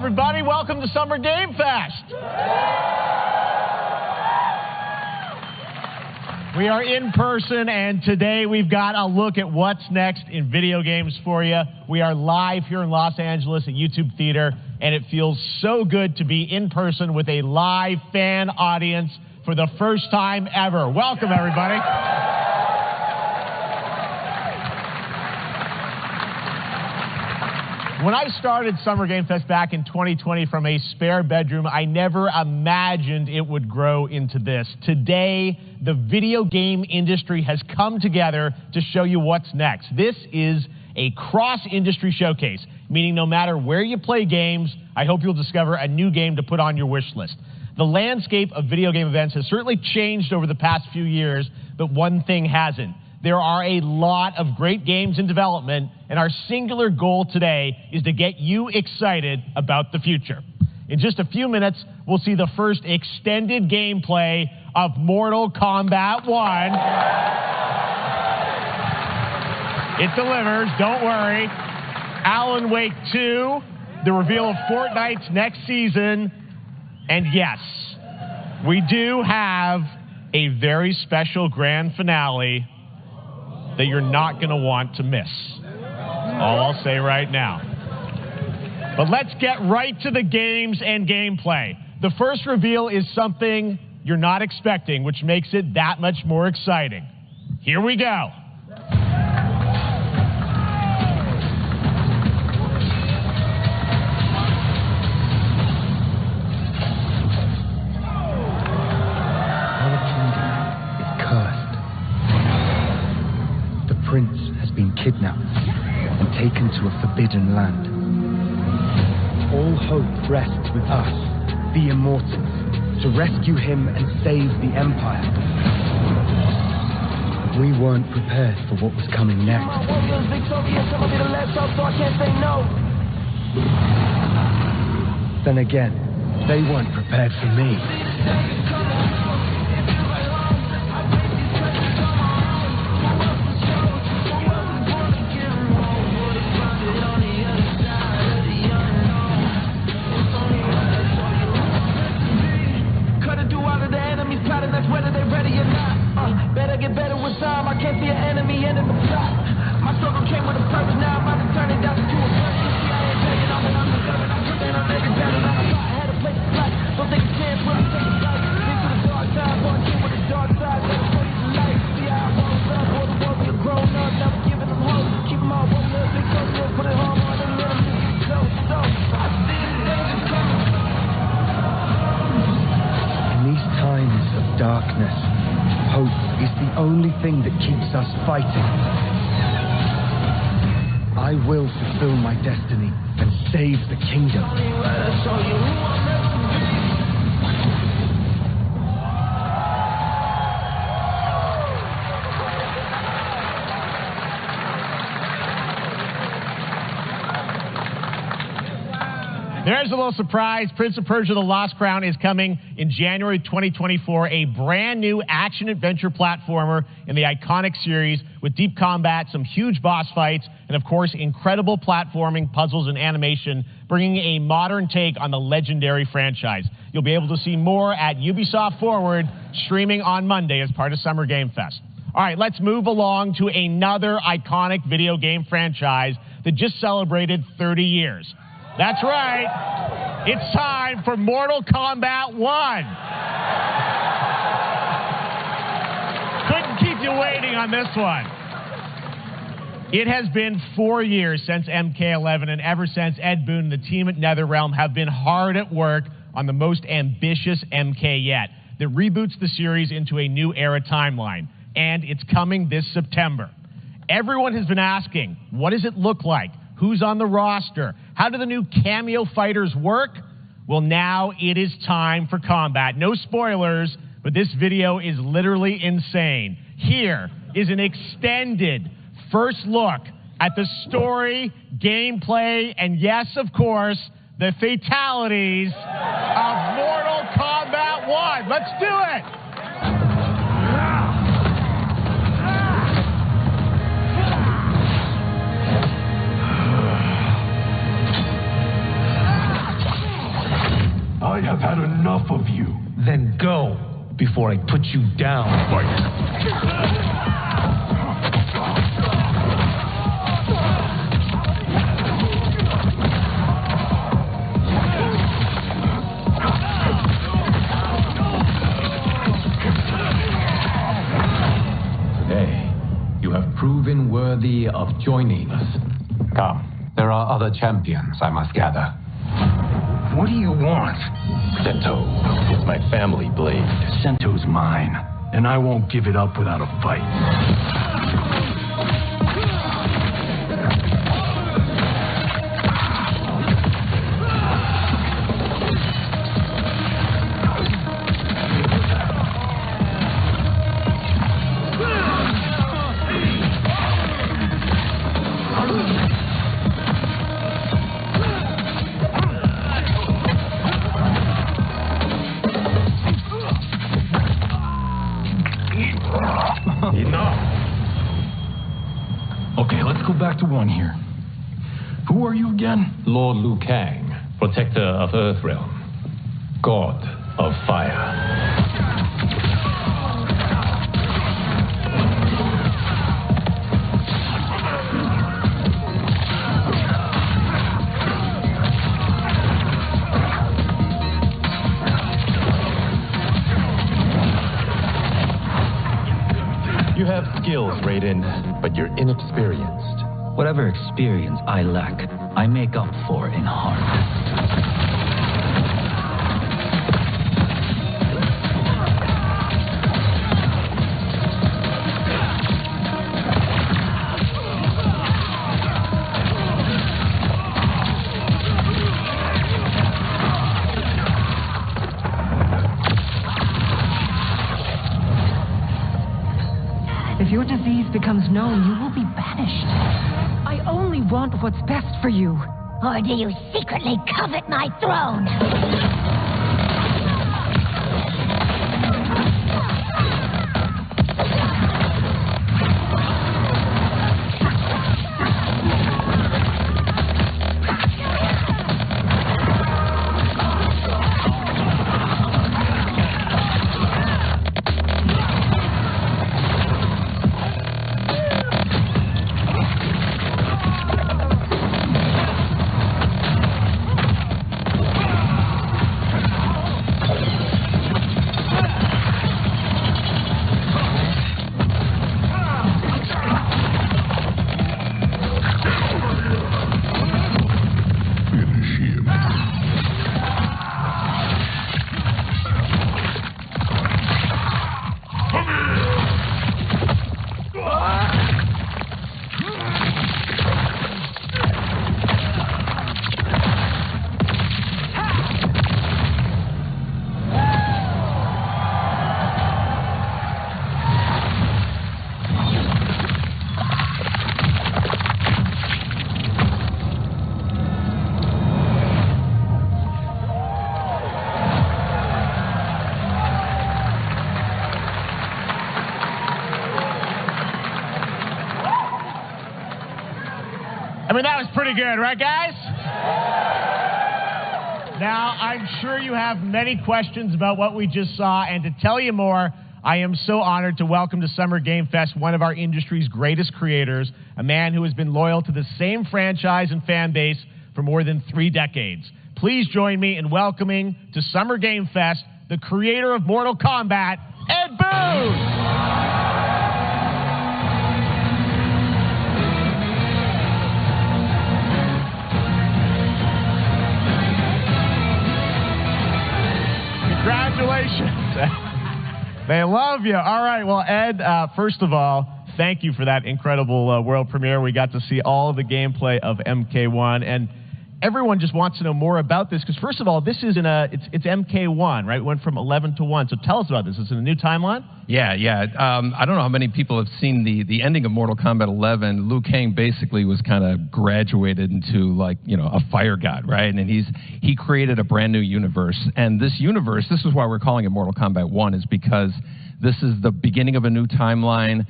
everybody. Welcome to Summer Game Fest. We are in person, and today we've got a look at what's next in video games for you. We are live here in Los Angeles at YouTube Theater, and it feels so good to be in person with a live fan audience for the first time ever. Welcome, everybody. When I started Summer Game Fest back in 2020 from a spare bedroom, I never imagined it would grow into this. Today, the video game industry has come together to show you what's next. This is a cross-industry showcase, meaning no matter where you play games, I hope you'll discover a new game to put on your wish list. The landscape of video game events has certainly changed over the past few years, but one thing hasn't. There are a lot of great games in development, and our singular goal today is to get you excited about the future. In just a few minutes, we'll see the first extended gameplay of Mortal Kombat 1. It delivers, don't worry. Alan Wake 2, the reveal of Fortnite's next season, and yes, we do have a very special grand finale that you're not going to want to miss. All I'll say right now. But let's get right to the games and gameplay. The first reveal is something you're not expecting, which makes it that much more exciting. Here we go. Prince has been kidnapped and taken to a forbidden land. All hope rests with us, the Immortals, to rescue him and save the Empire. We weren't prepared for what was coming next. Then again, they weren't prepared for me. Better get better with time. I can't see an enemy end in the plot. My struggle came with a purpose. Now I'm about to turn it down to a purpose. I ain't taking off and I'm deserving. I'm putting on every battle. I had a place to fly. Don't take a chance when I take a flight. Into the dark side, born in with the dark side. Let them show you the light. See how I woke up. All the world we are grown up. Now we're giving them hope. Keep them all one little big close. Put it home on and let them get close. So I see the danger coming. In these times of darkness, hope is the only thing that keeps us fighting. I will fulfill my destiny and save the kingdom. There's a little surprise. Prince of Persia: The Lost Crown is coming in January 2024, a brand new action-adventure platformer in the iconic series with deep combat, some huge boss fights, and of course, incredible platforming, puzzles, and animation, bringing a modern take on the legendary franchise. You'll be able to see more at Ubisoft Forward, streaming on Monday as part of Summer Game Fest. All right, let's move along to another iconic video game franchise that just celebrated 30 years. That's right. It's time for Mortal Kombat 1. Couldn't keep you waiting on this one. It has been 4 years since MK11, and ever since, Ed Boon and the team at NetherRealm have been hard at work on the most ambitious MK yet that reboots the series into a new era timeline. And it's coming this September. Everyone has been asking, what does it look like? Who's on the roster? How do the new cameo fighters work? Well, now it is time for combat. No spoilers, but this video is literally insane. Here is an extended first look at the story, gameplay, and yes, of course, the fatalities of Mortal Kombat 1. Let's do it! have had enough of you. Then go, before I put you down. Fight. Proven worthy of joining us. Come. There are other champions I must gather. What do you want? Sento is my family blade. Sento's mine, and I won't give it up without a fight. Back to one here. Who are you again? Lord Liu Kang, protector of Earthrealm, god of fire. You have skills, Raiden, but you're inexperienced. Whatever experience I lack, I make up for in heart. If your disease becomes known, you will be banished. I only want what's best for you. Or do you secretly covet my throne? I mean, that was pretty good, right, guys? Now, I'm sure you have many questions about what we just saw, and to tell you more, I am so honored to welcome to Summer Game Fest one of our industry's greatest creators, a man who has been loyal to the same franchise and fan base for more than 3 decades. Please join me in welcoming to Summer Game Fest the creator of Mortal Kombat, Ed Boon! Congratulations. They love you. All right. Well, Ed, first of all, thank you for that incredible world premiere. We got to see all the gameplay of MK1, and everyone just wants to know more about this because, first of all, this is it's MK1, right? It went from 11 to 1. So tell us about this. Is it a new timeline? Yeah. I don't know how many people have seen the ending of Mortal Kombat 11. Liu Kang basically was kind of graduated into, like, you know, a fire god, right? And he created a brand new universe. And this universe, this is why we're calling it Mortal Kombat 1, is because this is the beginning of a new timeline.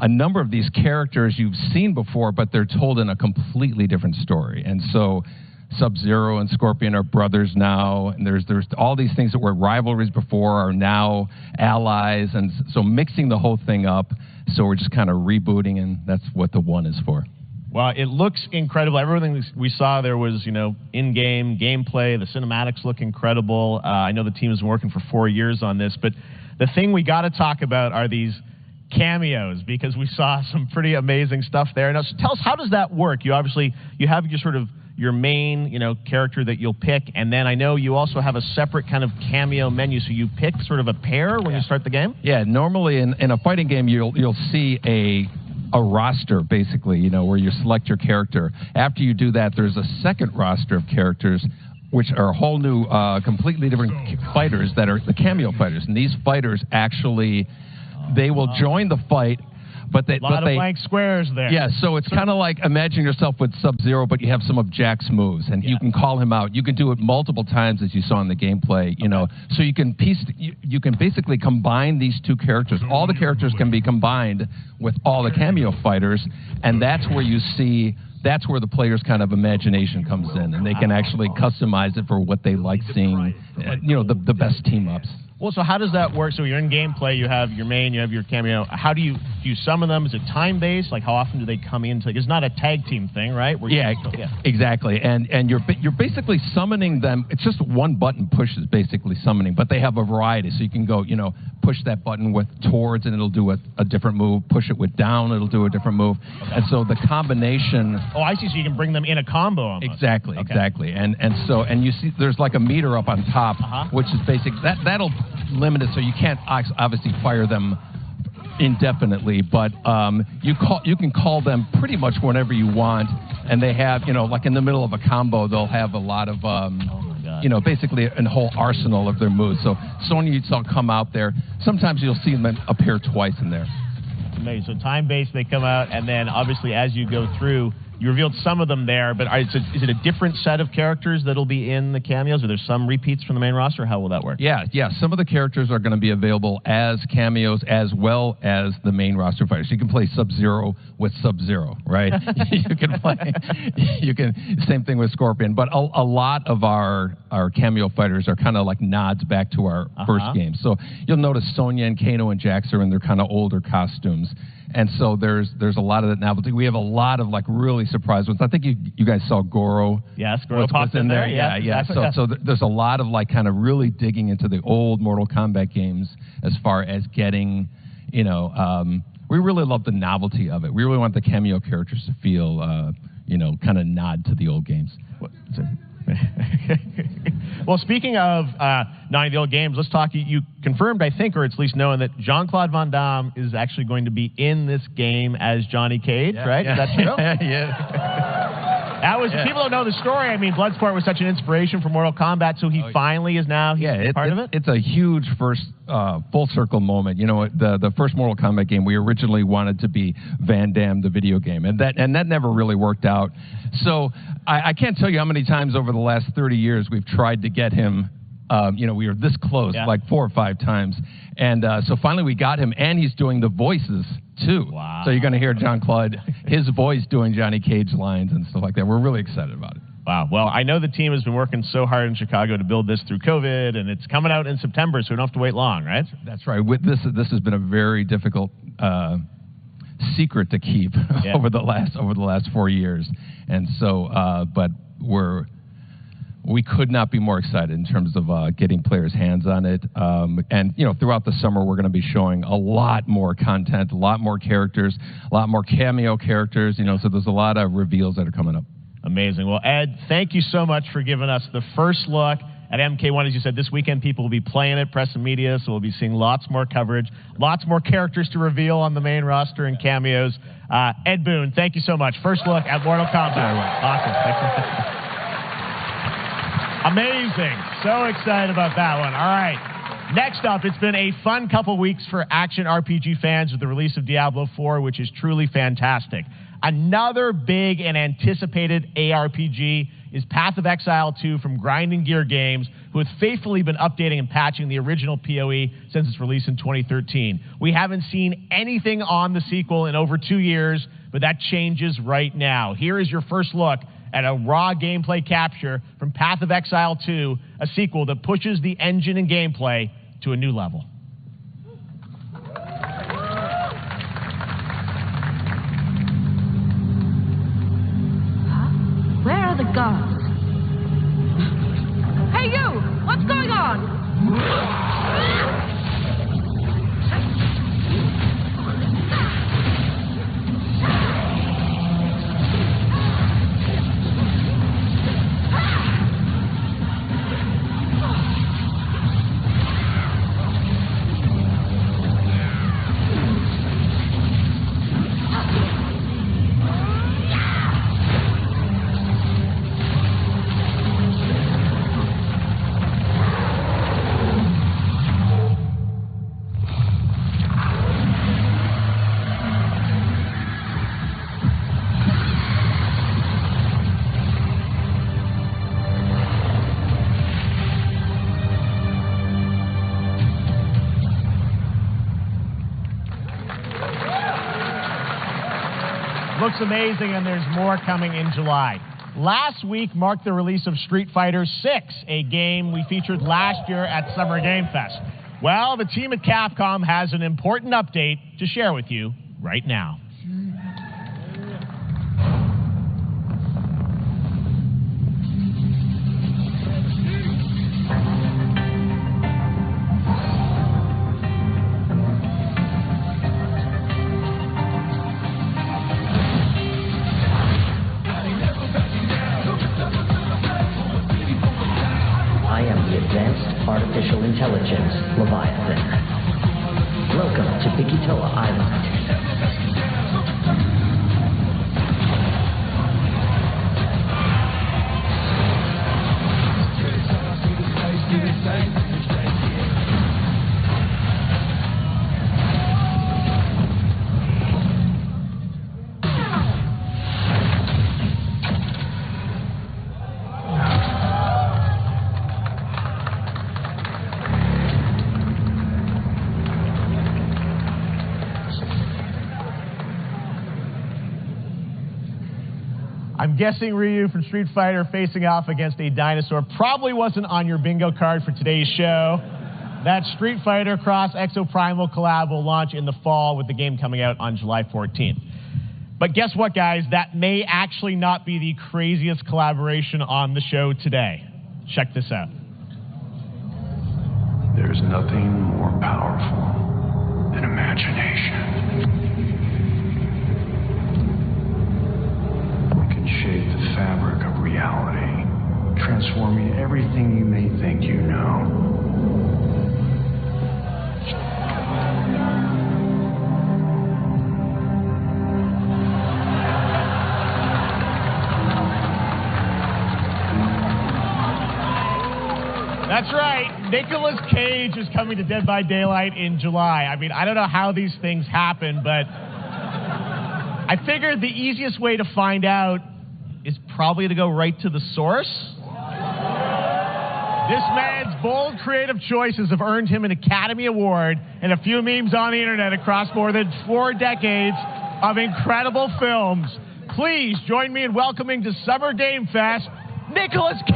A number of these characters you've seen before, but they're told in a completely different story. And so Sub-Zero and Scorpion are brothers now, and there's all these things that were rivalries before are now allies, and so mixing the whole thing up. So we're just kind of rebooting, and that's what the 1 is for. Well, it looks incredible. Everything we saw there was, in-game gameplay. The cinematics look incredible. I know the team has been working for 4 years on this, but the thing we got to talk about are these cameos, because we saw some pretty amazing stuff there. Now, so tell us, how does that work? You have your main, character that you'll pick, and then I know you also have a separate kind of cameo menu, so you pick sort of a pair when you start the game? Yeah, normally in a fighting game, you'll see a roster, basically, where you select your character. After you do that, there's a second roster of characters, which are a whole new, completely different fighters that are the cameo fighters. And these fighters actually, they will join the fight, but they... A lot of blank squares there. Yeah, so it's kind of like, imagine yourself with Sub-Zero, but you have some of Jack's moves, and you can call him out. You can do it multiple times, as you saw in the gameplay, So you can basically combine these two characters. All the characters can be combined with all the cameo fighters, and that's where you see... That's where the player's kind of imagination comes in, and they can actually customize it for what they like seeing, the best team-ups. Well, so how does that work? So you're in gameplay, you have your main, you have your cameo. How do you summon them? Is it time-based? Like, how often do they come into? It's not a tag team thing, right? Exactly. And you're basically summoning them. It's just one button push is basically summoning, but they have a variety. So you can go, push that button with towards, and it'll do a different move. Push it with down, it'll do a different move. Okay. And so the combination... Oh, I see. So you can bring them in a combo almost. Exactly. And you see there's like a meter up on top, which is basic. That'll limit it, so you can't obviously fire them indefinitely, but you can call them pretty much whenever you want, and they have, like in the middle of a combo, they'll have a lot of, basically a whole arsenal of their moves. So Sonya, you saw come out there. Sometimes you'll see them appear twice in there. Amazing. So time-based, they come out, and then obviously as you go through, you revealed some of them there, but is it a different set of characters that'll be in the cameos? Are there some repeats from the main roster? How will that work? Yeah. Some of the characters are going to be available as cameos as well as the main roster fighters. You can play Sub-Zero with Sub-Zero, right? Same thing with Scorpion. But a lot of our cameo fighters are kind of like nods back to our first game. So you'll notice Sonya and Kano and Jax are in their kind of older costumes. And so there's a lot of that novelty. We have a lot of really surprise ones. I think you guys saw Goro. Yes, Goro popped in there. Yeah. So there's a lot of kind of really digging into the old Mortal Kombat games as far as getting, we really love the novelty of it. We really want the cameo characters to feel, kind of nod to the old games. Well, speaking of nodding the old games, let's talk. You confirmed, I think, or at least knowing that Jean-Claude Van Damme is actually going to be in this game as Johnny Cage, right? Is that true? Yeah. That was, people don't know the story. I mean, Bloodsport was such an inspiration for Mortal Kombat, so he finally is now part of it? It's a huge first full circle moment. The first Mortal Kombat game, we originally wanted to be Van Damme, the video game, and that never really worked out. So I can't tell you how many times over the last 30 years we've tried to get him. We were this close, like 4 or 5 times. And so finally we got him, and he's doing the voices, too. Wow. So you're going to hear Jean-Claude, his voice doing Johnny Cage lines and stuff like that. We're really excited about it. Wow. Well, I know the team has been working so hard in Chicago to build this through COVID, and it's coming out in September, so we don't have to wait long, right? That's right. This has been a very difficult secret to keep over the last 4 years. And so, but we could not be more excited in terms of getting players' hands on it. And, throughout the summer, we're going to be showing a lot more content, a lot more characters, a lot more cameo characters, so there's a lot of reveals that are coming up. Amazing. Well, Ed, thank you so much for giving us the first look at MK1. As you said, this weekend people will be playing it, press and media, so we'll be seeing lots more coverage, lots more characters to reveal on the main roster and cameos. Ed Boon, thank you so much. First look at Mortal Kombat. Awesome. Thanks. Amazing. So excited about that one. All right. Next up, it's been a fun couple weeks for action RPG fans with the release of Diablo 4, which is truly fantastic. Another big and anticipated ARPG is Path of Exile 2 from Grinding Gear Games, who has faithfully been updating and patching the original PoE since its release in 2013. We haven't seen anything on the sequel in over 2 years, but that changes right now. Here is your first look and a raw gameplay capture from Path of Exile 2, a sequel that pushes the engine and gameplay to a new level. Where are the guards? Hey, you! What's going on? Looks amazing, and there's more coming in July. Last week marked the release of Street Fighter VI, a game we featured last year at Summer Game Fest. Well, the team at Capcom has an important update to share with you right now. Artificial Intelligence, Leviathan. Welcome to Bikitoa Island. I'm guessing Ryu from Street Fighter facing off against a dinosaur probably wasn't on your bingo card for today's show. That Street Fighter Cross Exoprimal collab will launch in the fall, with the game coming out on July 14th. But guess what, guys? That may actually not be the craziest collaboration on the show today. Check this out. There's nothing more powerful than imagination. Shape the fabric of reality, transforming everything you may think you know. That's right. Nicolas Cage is coming to Dead by Daylight in July. I mean, I don't know how these things happen, but I figured the easiest way to find out is probably to go right to the source. This man's bold creative choices have earned him an Academy Award and a few memes on the internet across more than 4 decades of incredible films. Please join me in welcoming to Summer Game Fest, Nicolas Cage!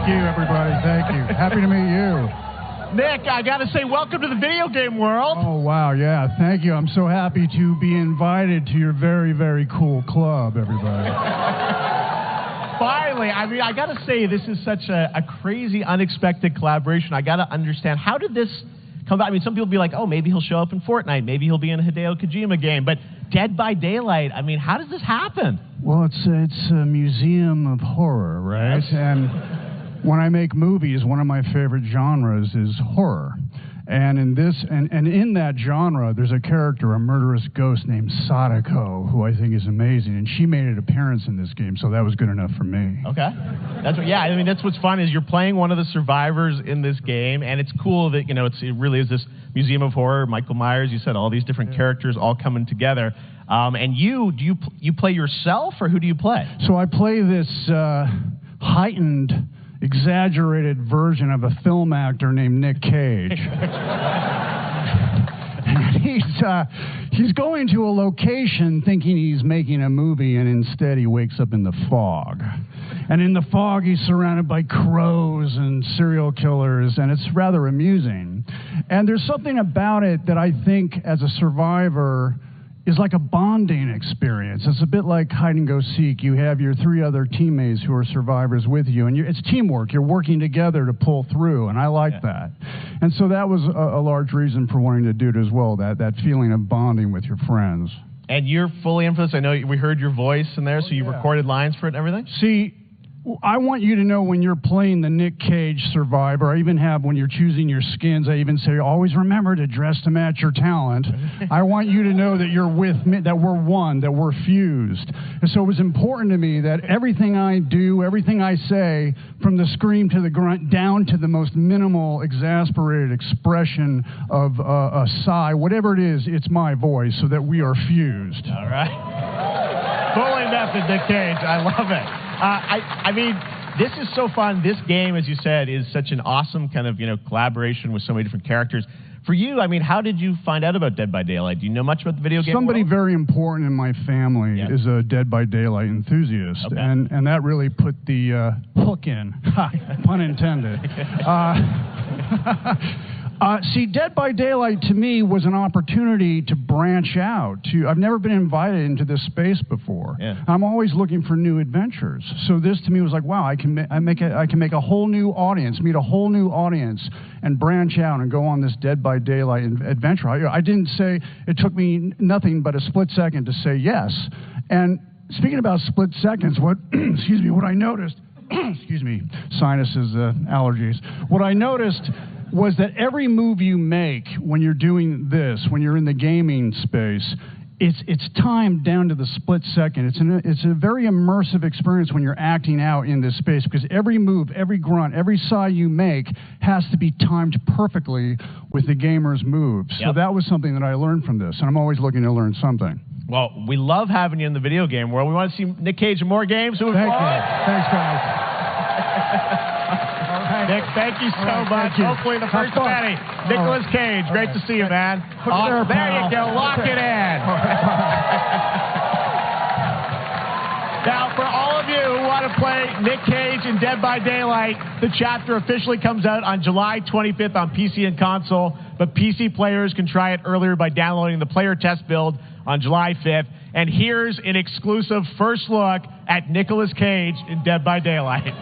Thank you, everybody. Thank you. Happy to meet you. Nick, I got to say, welcome to the video game world. Oh, wow. Yeah, thank you. I'm so happy to be invited to your very, very cool club, everybody. Finally, I mean, I got to say, this is such a crazy, unexpected collaboration. I got to understand, how did this come about? I mean, some people be like, oh, maybe he'll show up in Fortnite. Maybe he'll be in a Hideo Kojima game. But Dead by Daylight, I mean, how does this happen? Well, it's a museum of horror, right? Yes. And when I make movies, one of my favorite genres is horror. And in this, and in that genre, there's a character, a murderous ghost named Sadako, who I think is amazing. And she made an appearance in this game, so that was good enough for me. Okay. That's what, yeah, I mean, that's what's fun is you're playing one of the survivors in this game, and it's cool that, you know, it really is this museum of horror. Michael Myers, you said, all these different characters all coming together. And you play yourself, or who do you play? So I play this heightened exaggerated version of a film actor named Nick Cage. He's going to a location thinking he's making a movie, and instead he wakes up in the fog. And in the fog, he's surrounded by crows and serial killers, and it's rather amusing. And there's something about it that I think, as a survivor, is like a bonding experience. It's a bit like hide and go seek. You have your 3 other teammates who are survivors with you, and it's teamwork. You're working together to pull through, and I like that. And so that was a large reason for wanting to do it as well, that feeling of bonding with your friends. And you're fully in for this. I know we heard your voice in there, so you recorded lines for it and everything? See, I want you to know when you're playing the Nick Cage survivor, I even have when you're choosing your skins, I even say, always remember to dress to match your talent. I want you to know that you're with me, that we're one, that we're fused. And so it was important to me that everything I do, everything I say, from the scream to the grunt, down to the most minimal, exasperated expression of a sigh, whatever it is, it's my voice, so that we are fused. All right. Fully method, Nick Cage. I love it. I mean, this is so fun. This game, as you said, is such an awesome kind of, collaboration with so many different characters. For you, I mean, how did you find out about Dead by Daylight? Do you know much about the video game Somebody world? very important in my family is a Dead by Daylight enthusiast, and that really put the hook in, pun intended. See, Dead by Daylight to me was an opportunity to branch out. I've never been invited into this space before. I'm always looking for new adventures. So this to me was like, wow, I can make a whole new audience, meet a whole new audience, and branch out and go on this Dead by Daylight adventure. I didn't say, it took me nothing but a split second to say yes. And speaking about split seconds, what I noticed, excuse me, sinuses, allergies. What I noticed was that every move you make when you're doing this, when you're in the gaming space, it's timed down to the split second. It's a very immersive experience when you're acting out in this space, because every move, every grunt, every sigh you make has to be timed perfectly with the gamer's moves. So that was something that I learned from this, and I'm always looking to learn something. Well, we love having you in the video game world. We want to see Nick Cage in more games. Thank you. Thanks, guys. Nick, thank you so much. Hopefully the first Betty. Nicolas Cage, great to see you, man. There you go. Lock it in. Now, for all of you who want to play Nick Cage in Dead by Daylight, the chapter officially comes out on July 25th on PC and console, but PC players can try it earlier by downloading the player test build on July 5th. And here's an exclusive first look at Nicolas Cage in Dead by Daylight.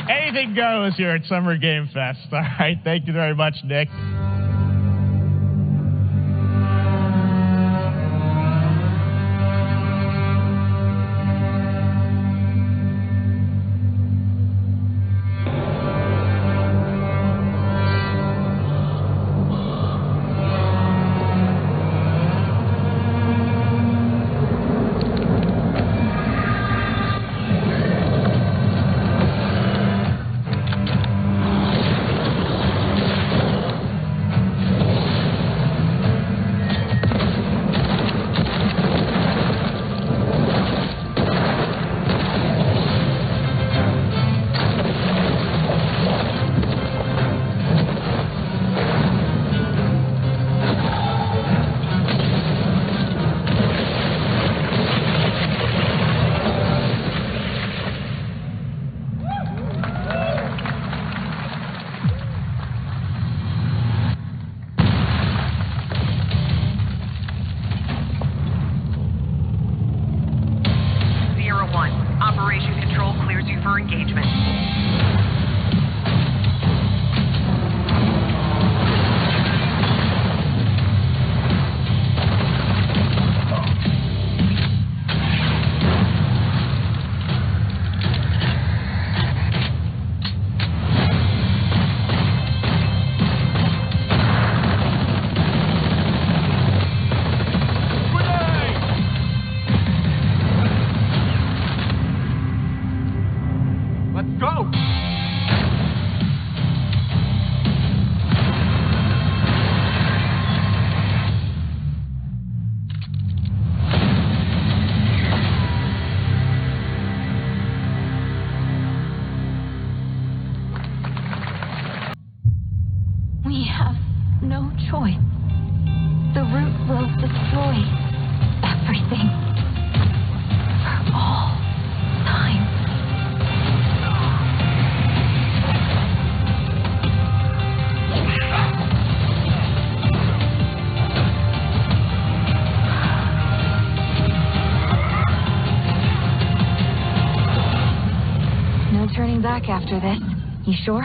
Anything goes here at Summer Game Fest. All right, thank you very much, Nick. Let's go. We have no choice. The root will destroy everything. For all time. No turning back after this. You sure?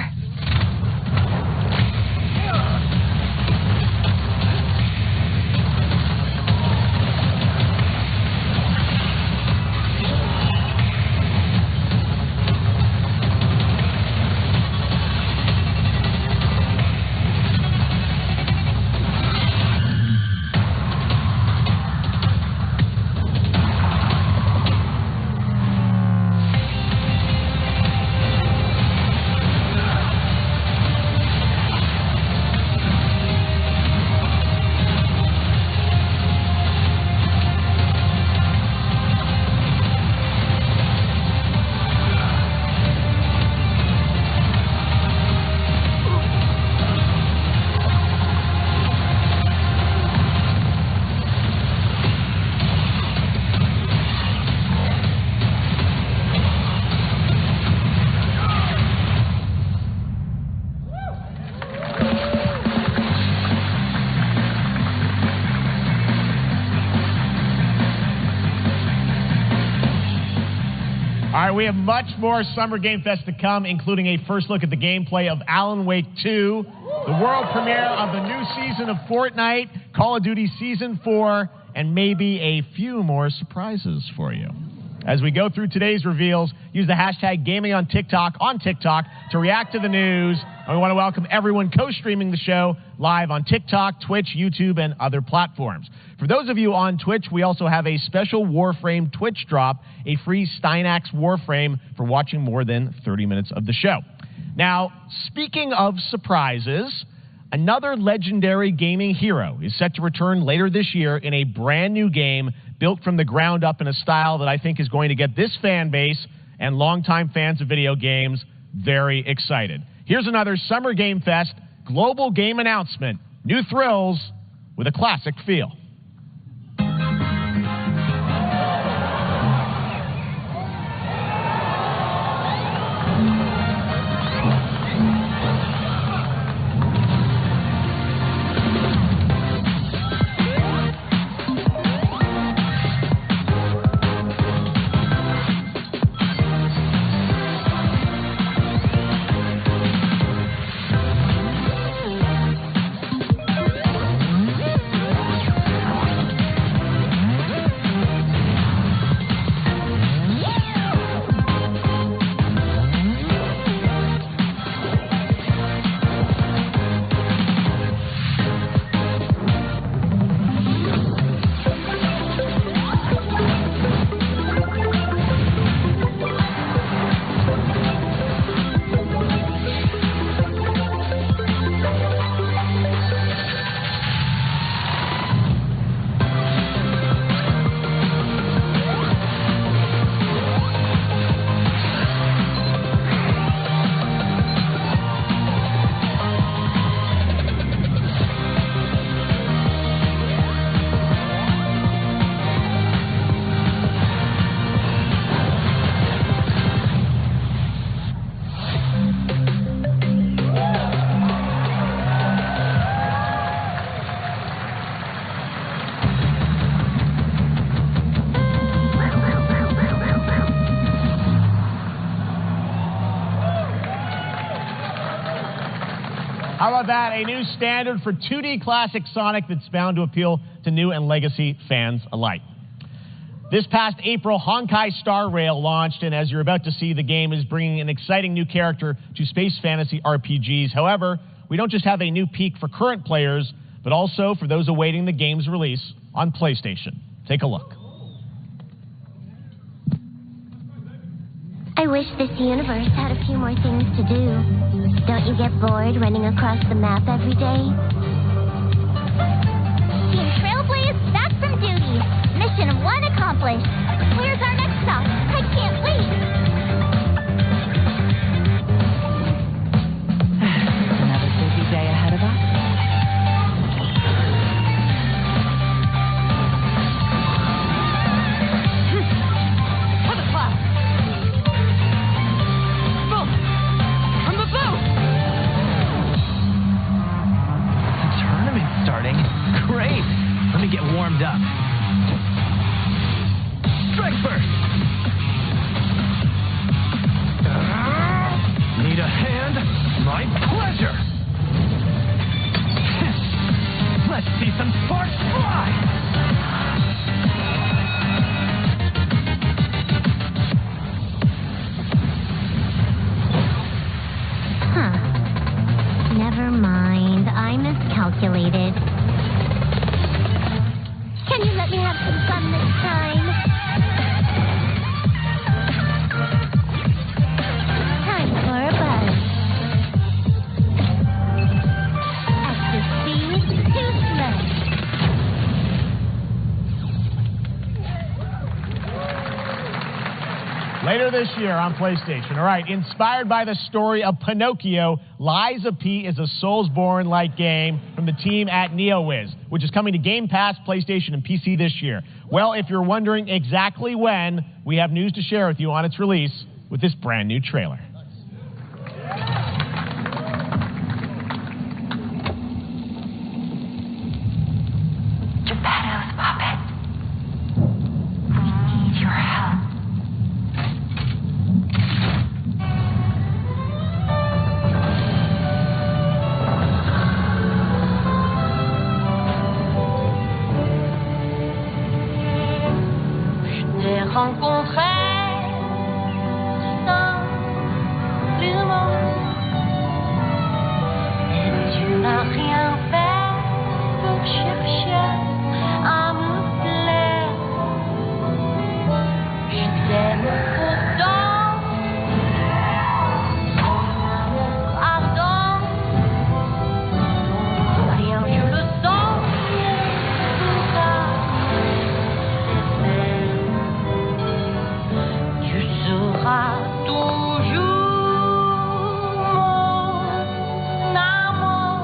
All right, we have much more Summer Game Fest to come, including a first look at the gameplay of Alan Wake 2, the world premiere of the new season of Fortnite, Call of Duty Season 4, and maybe a few more surprises for you. As we go through today's reveals, use the hashtag gaming on TikTok to react to the news. And we want to welcome everyone co-streaming the show live on TikTok, Twitch, YouTube, and other platforms. For those of you on Twitch, we also have a special Warframe Twitch drop, a free Steinax Warframe for watching more than 30 minutes of the show. Now, speaking of surprises, another legendary gaming hero is set to return later this year in a brand new game built from the ground up in a style that I think is going to get this fan base and longtime fans of video games very excited. Here's another Summer Game Fest global game announcement. New thrills with a classic feel. How about that? A new standard for 2D classic Sonic that's bound to appeal to new and legacy fans alike. This past April, Honkai Star Rail launched, and as you're about to see, the game is bringing an exciting new character to space fantasy RPGs. However, we don't just have a new peak for current players, but also for those awaiting the game's release on PlayStation. Take a look. I wish this universe had a few more things to do. Don't you get bored running across the map every day? Team Trailblaze, back from duty. Mission 1 accomplished. Where's our next stop? I can't wait. Another busy day ahead of us. Great! Let me get warmed up. Strike first! Need a hand? My pleasure! Let's see some sparks fly! Huh. Never mind. I miscalculated. Can you let me have some fun this time? Time for a buzz. Ecstasy, too slow. Later this year on PlayStation. All right, inspired by the story of Pinocchio, Lies of P is a Soulsborne-like game from the team at NeoWiz, which is coming to Game Pass, PlayStation, and PC this year. Well, if you're wondering exactly when, we have news to share with you on its release with this brand new trailer. Geppetto's puppet. We need your help. Rencontré dans le monde et tu n'as rien fait pour chercher à me plaire. Je t'aime pourtant, ton amour ardent, rien je le sens, tout ça. Toujours mon amour.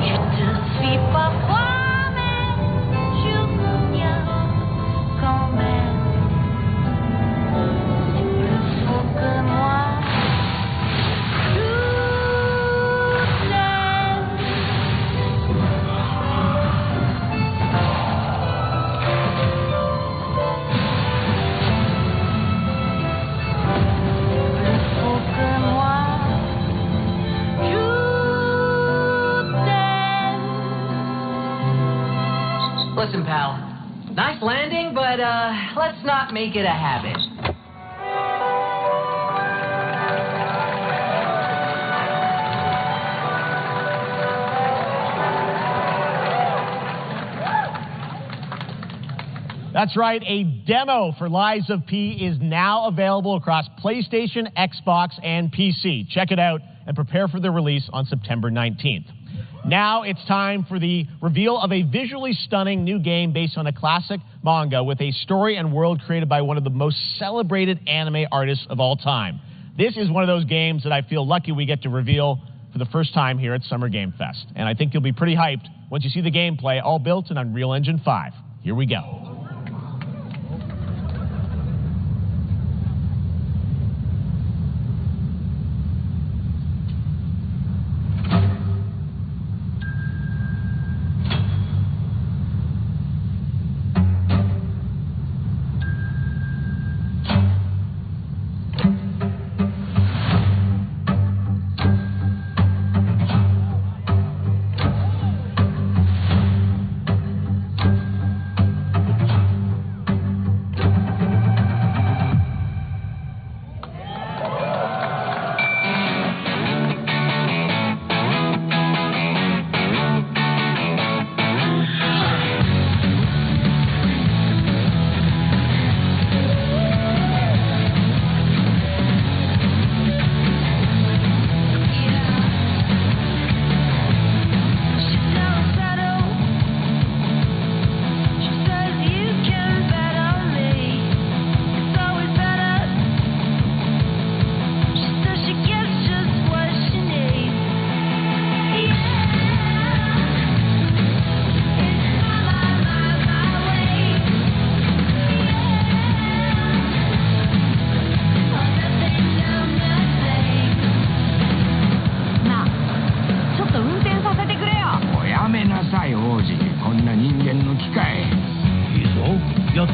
Je te suis parfois, mais je reviens quand même. C'est plus faux que moi. Listen, pal. Nice landing, but let's not make it a habit. That's right, a demo for Lies of P is now available across PlayStation, Xbox, and PC. Check it out and prepare for the release on September 19th. Now it's time for the reveal of a visually stunning new game based on a classic manga with a story and world created by one of the most celebrated anime artists of all time. This is one of those games that I feel lucky we get to reveal for the first time here at Summer Game Fest. And I think you'll be pretty hyped once you see the gameplay, all built in Unreal Engine 5. Here we go.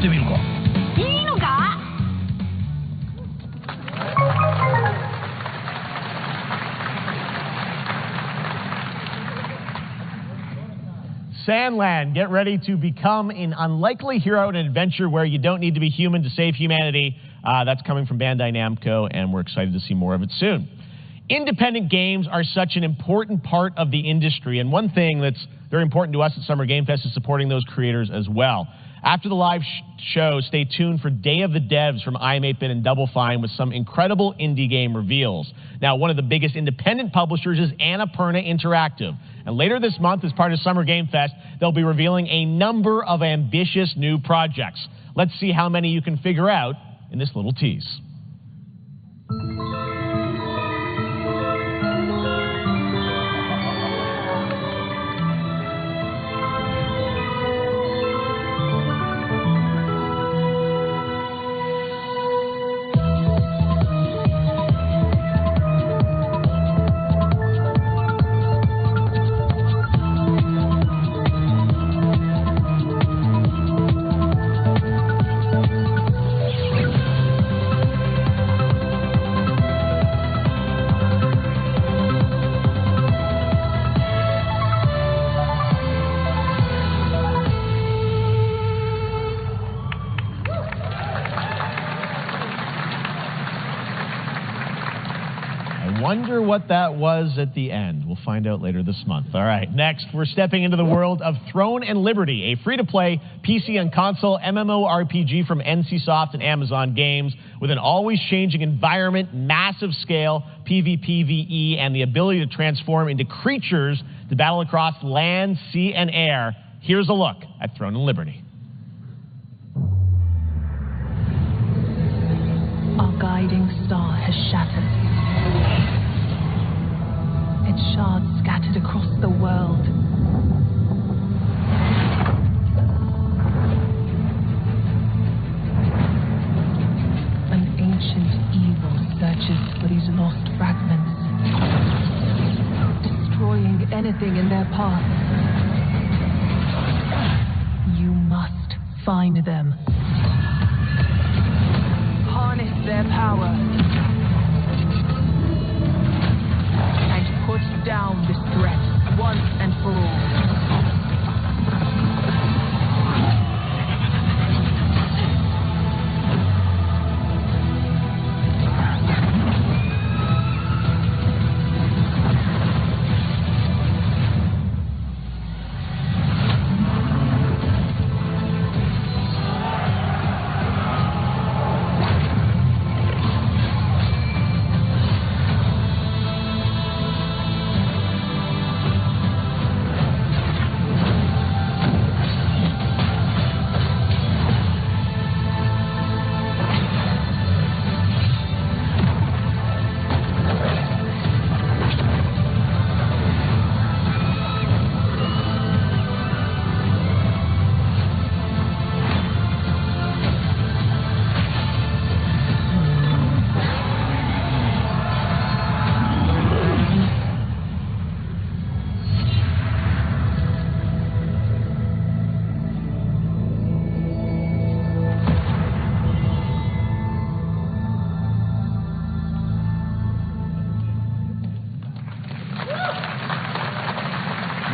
てみるか。いいのか。Sandland, get ready to become an unlikely hero in an adventure where you don't need to be human to save humanity. That's coming from Bandai Namco, and we're excited to see more of it soon. Independent games are such an important part of the industry, and one thing that's very important to us at Summer Game Fest is supporting those creators as well. After the live show, stay tuned for Day of the Devs from I'm8bit and Double Fine with some incredible indie game reveals. Now, one of the biggest independent publishers is Annapurna Interactive. And later this month, as part of Summer Game Fest, they'll be revealing a number of ambitious new projects. Let's see how many you can figure out in this little tease. Wonder what that was at the end. We'll find out later this month. All right, next, we're stepping into the world of Throne and Liberty, a free-to-play PC and console MMORPG from NCSoft and Amazon Games with an always-changing environment, massive scale, PvPvE, and the ability to transform into creatures to battle across land, sea, and air. Here's a look at Throne and Liberty. Our guiding star has shattered. Its shards scattered across the world. An ancient evil searches for these lost fragments, destroying anything in their path. You must find them. Harness their power. Put down this threat once and for all.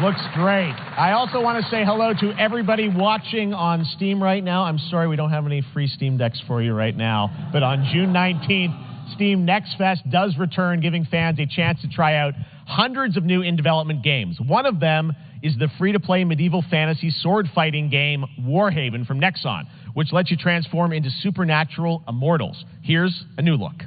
Looks great. I also want to say hello to everybody watching on Steam right now. I'm sorry we don't have any free Steam Decks for you right now, but on June 19th, Steam Next Fest does return, giving fans a chance to try out hundreds of new in-development games. One of them is the free-to-play medieval fantasy sword-fighting game Warhaven from Nexon, which lets you transform into supernatural immortals. Here's a new look.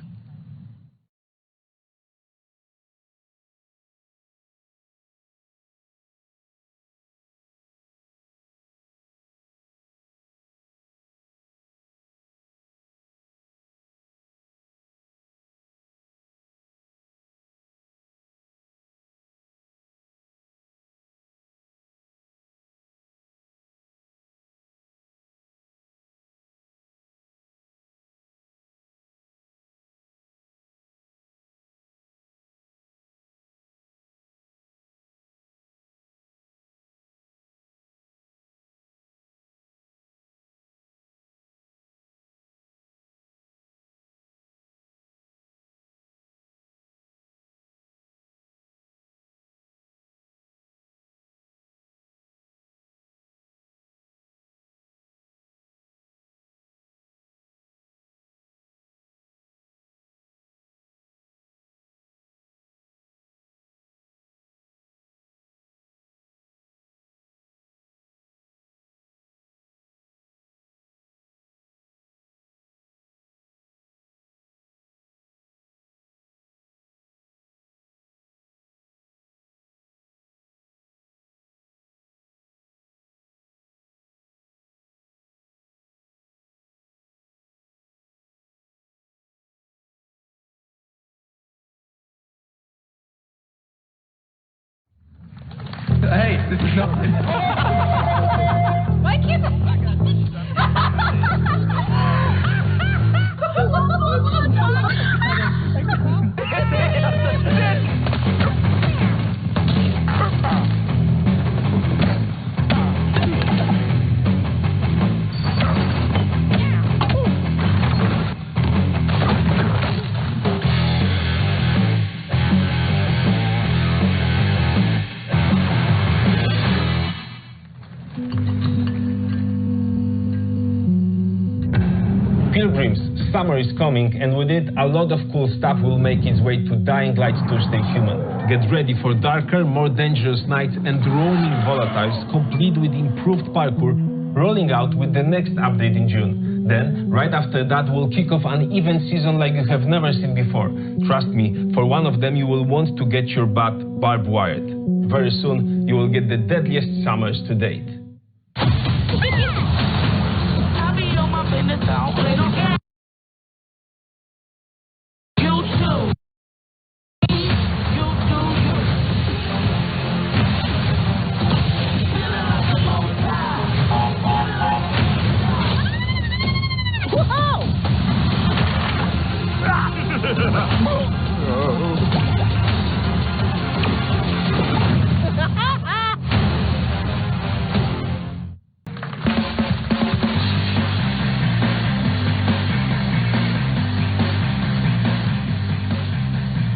This is not... Why can't Pilgrims, summer is coming, and with it, a lot of cool stuff will make its way to Dying Light's Tuesday Human. Get ready for darker, more dangerous nights and roaming volatiles, complete with improved parkour, rolling out with the next update in June. Then, right after that, we'll kick off an event season like you have never seen before. Trust me, for one of them, you will want to get your butt barbed wired. Very soon, you will get the deadliest summers to date.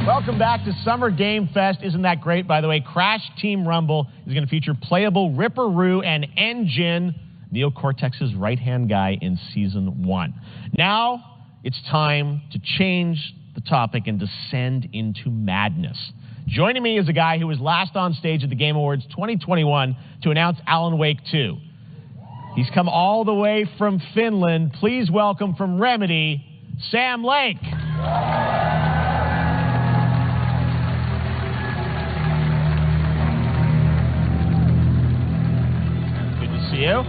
Welcome back to Summer Game Fest. Isn't that great, by the way? Crash Team Rumble is going to feature playable Ripperoo and Engine, Neo Cortex's right-hand guy in Season 1. Now, it's time to change the topic and descend into madness. Joining me is a guy who was last on stage at the Game Awards 2021 to announce Alan Wake 2. He's come all the way from Finland. Please welcome from Remedy, Sam Lake. You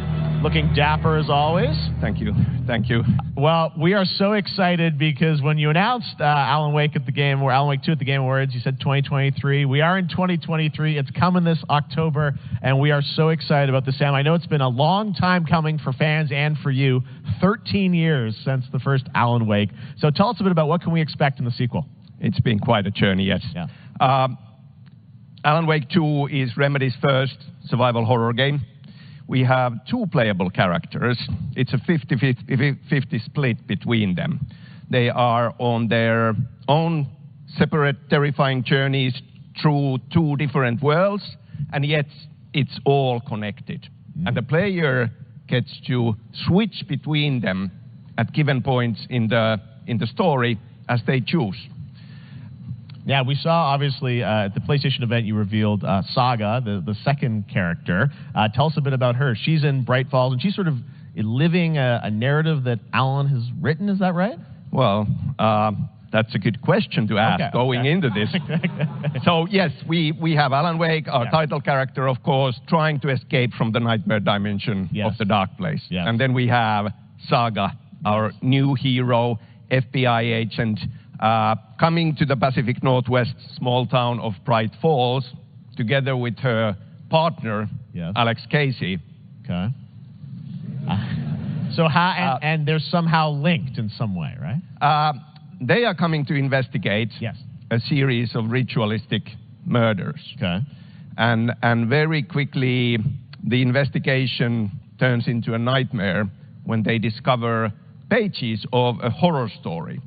looking dapper as always. Thank you. Thank you. Well, we are so excited because when you announced Alan Wake at the Game, or Alan Wake 2 at the Game Awards, you said 2023. We are in 2023. It's coming this October, and we are so excited about this, Sam. I know it's been a long time coming for fans and for you. 13 years since the first Alan Wake. So tell us a bit about what can we expect in the sequel. It's been quite a journey, yes. Yeah. Alan Wake 2 is Remedy's first survival horror game. We have two playable characters. It's a 50-50 split between them. They are on their own separate terrifying journeys through two different worlds, and yet it's all connected. And the player gets to switch between them at given points in the story as they choose. Yeah, we saw, obviously, at the PlayStation event, you revealed Saga, the second character. Tell us a bit about her. She's in Bright Falls, and she's sort of living a narrative that Alan has written. Is that right? Well, that's a good question to ask going into this. So, yes, we have Alan Wake, our title character, of course, trying to escape from the nightmare dimension of the dark place. Yes. And then we have Saga, our new hero, FBI agent, coming to the Pacific Northwest small town of Bright Falls, together with her partner, Alex Casey. Okay. So how, and they're somehow linked in some way, right? They are coming to investigate a series of ritualistic murders. Okay. And very quickly, the investigation turns into a nightmare when they discover pages of a horror story.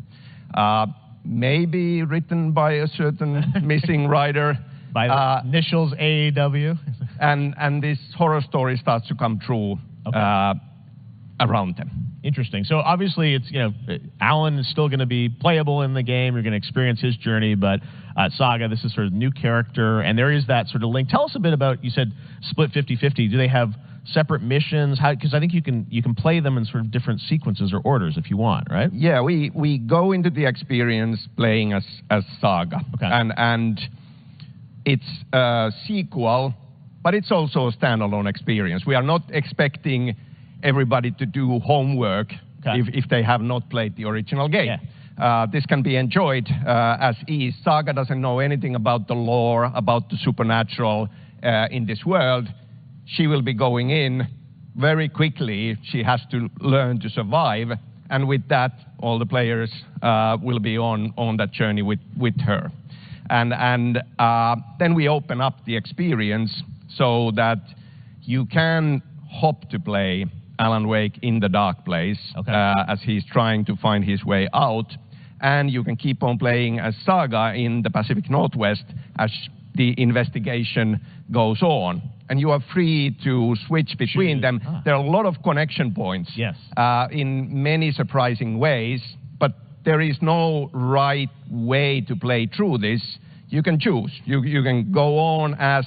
Maybe written by a certain missing writer. By the initials AEW. And this horror story starts to come true around them. Interesting. So obviously it's, Alan is still going to be playable in the game. You're going to experience his journey, but Saga, this is sort of new character, and there is that sort of link. Tell us a bit about, you said split 50-50. Do they have separate missions? Because I think you can play them in sort of different sequences or orders if you want, right? Yeah, we go into the experience playing as Saga. Okay. And it's a sequel, but it's also a standalone experience. We are not expecting everybody to do homework if they have not played the original game. Yeah. This can be enjoyed as is. Saga doesn't know anything about the lore, about the supernatural, in this world, she will be going in very quickly. She has to learn to survive, and with that, all the players will be on that journey with her. And then we open up the experience so that you can hop to play Alan Wake in the dark place as he's trying to find his way out. And you can keep on playing as Saga in the Pacific Northwest as the investigation goes on. And you are free to switch between them. There are a lot of connection points in many surprising ways, but there is no right way to play through this. You can choose. You can go on as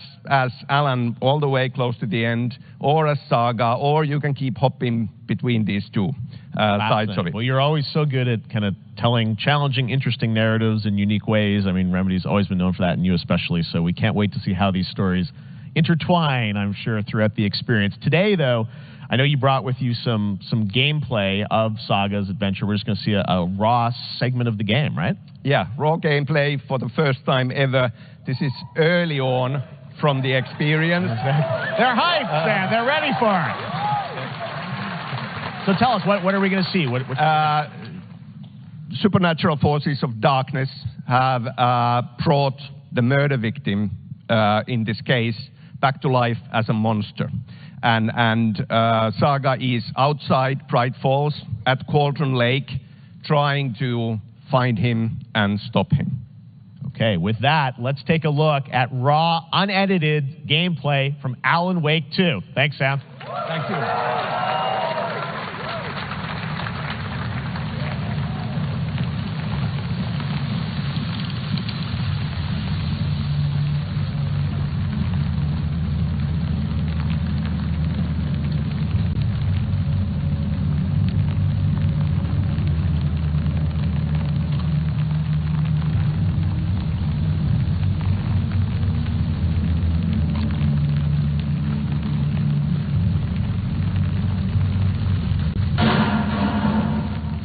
Alan all the way close to the end, or as Saga, or you can keep hopping between these two sides of it. Well, you're always so good at kind of telling challenging, interesting narratives in unique ways. I mean, Remedy's always been known for that, and you especially, so we can't wait to see how these stories intertwine, I'm sure, throughout the experience. Today, though, I know you brought with you some gameplay of Saga's adventure. We're just going to see a raw segment of the game, right? Yeah, raw gameplay for the first time ever. This is early on from the experience. They're hyped, Sam. They're ready for it. So tell us, what are we going to see? Supernatural forces of darkness have brought the murder victim, in this case, back to life as a monster. And Saga is outside Bright Falls at Cauldron Lake trying to find him and stop him. Okay, with that, let's take a look at raw, unedited gameplay from Alan Wake 2. Thanks, Sam. Thank you.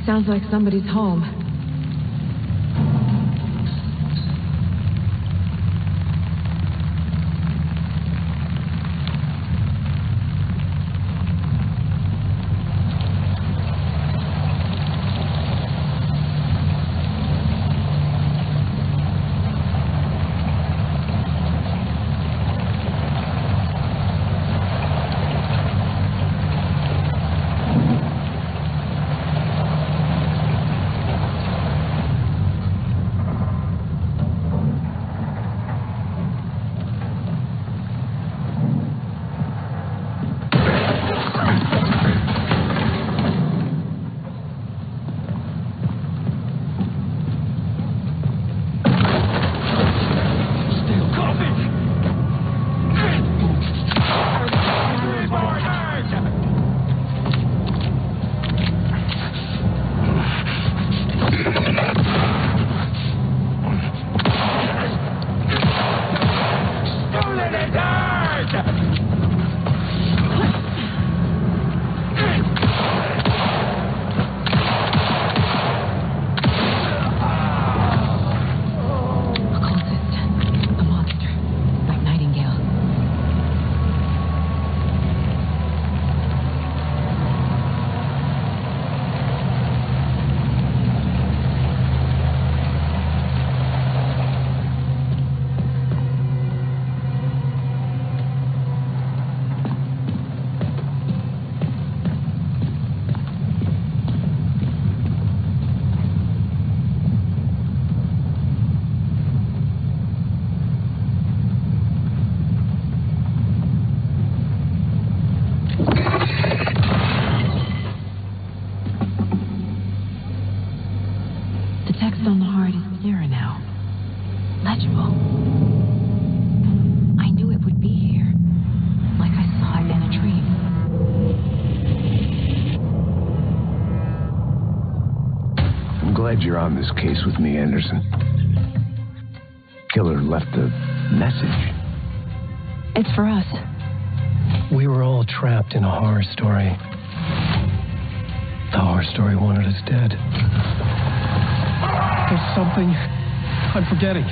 Sounds like somebody's home. You're on this case with me, Anderson. Killer left a message. It's for us. We were all trapped in a horror story. The horror story wanted us dead. There's something I'm forgetting.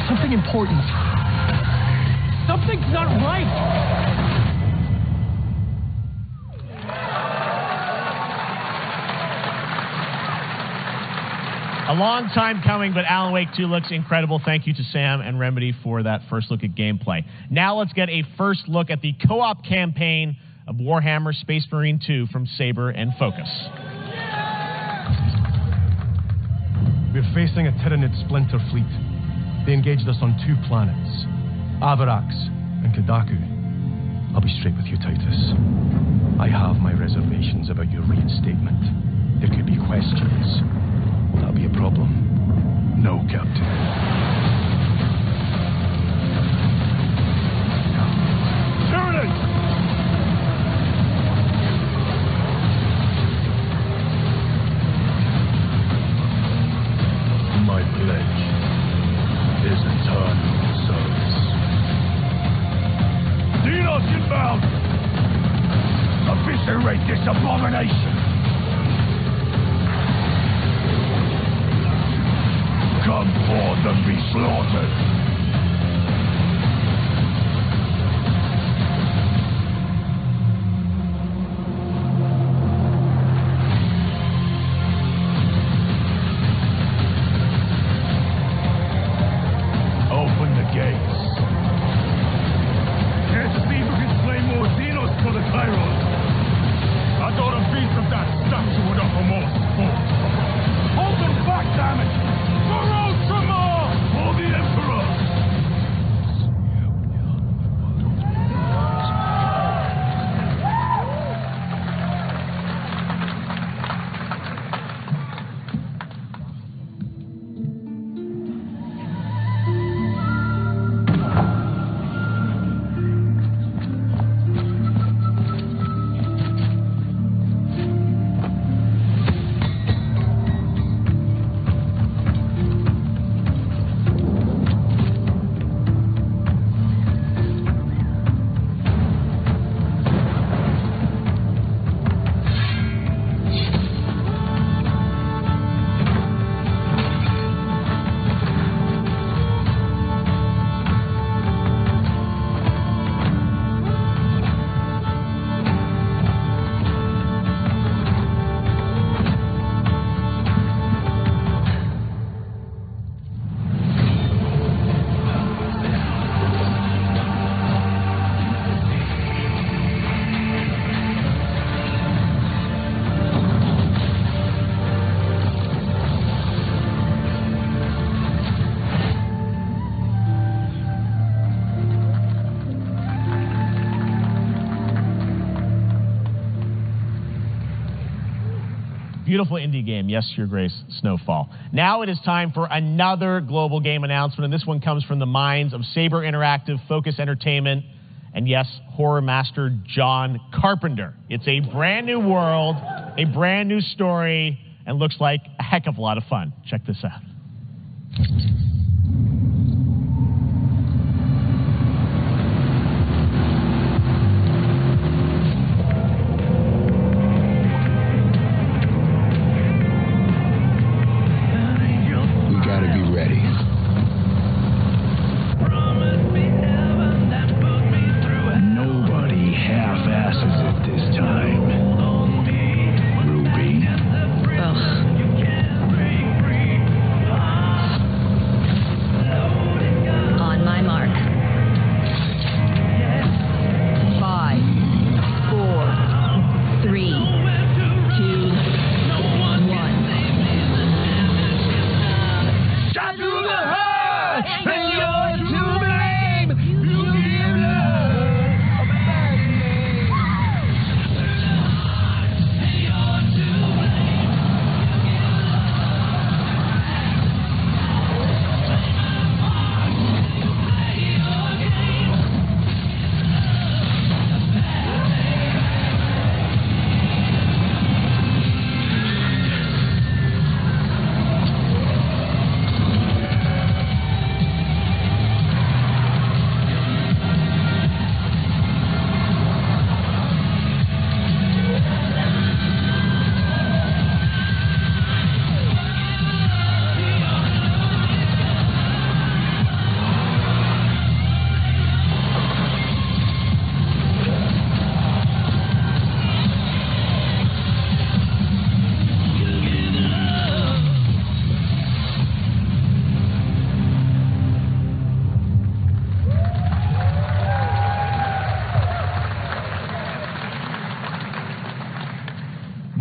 Something important. Something's not right. A long time coming, but Alan Wake 2 looks incredible. Thank you to Sam and Remedy for that first look at gameplay. Now let's get a first look at the co-op campaign of Warhammer Space Marine 2 from Saber and Focus. We're facing a Tyranid splinter fleet. They engaged us on 2 planets, Avarax and Kadaku. I'll be straight with you, Titus. I have my reservations about your reinstatement. There could be questions. That'll be a problem. No, Captain. Tyranid! My pledge is eternal service. Dinos inbound! Eviscerate this abomination! Come forth and be slaughtered! Open the gates. Can't see who can slay more Xenos for the Kairos. I thought a piece of that statue would offer more support. Hold them back, damn it! For the Emperor! Beautiful indie game, yes, Your Grace, Snowfall. Now it is time for another global game announcement, and this one comes from the minds of Saber Interactive, Focus Entertainment, and yes, horror master John Carpenter. It's a brand new world, a brand new story, and looks like a heck of a lot of fun. Check this out.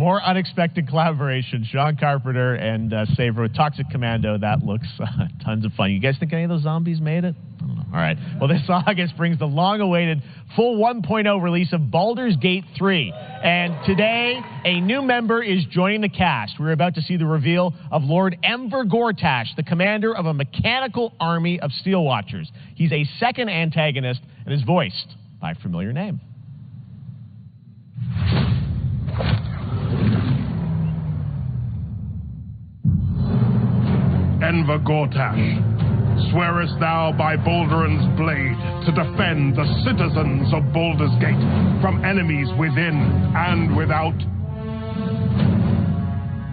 More unexpected collaboration. Sean Carpenter and Saber with Toxic Commando. That looks tons of fun. You guys think any of those zombies made it? I don't know. All right. Well, this August brings the long-awaited full 1.0 release of Baldur's Gate 3. And today, a new member is joining the cast. We're about to see the reveal of Lord Enver Gortash, the commander of a mechanical army of Steel Watchers. He's a second antagonist and is voiced by a familiar name. Enver Gortash, swearest thou by Balduran's blade to defend the citizens of Baldur's Gate from enemies within and without?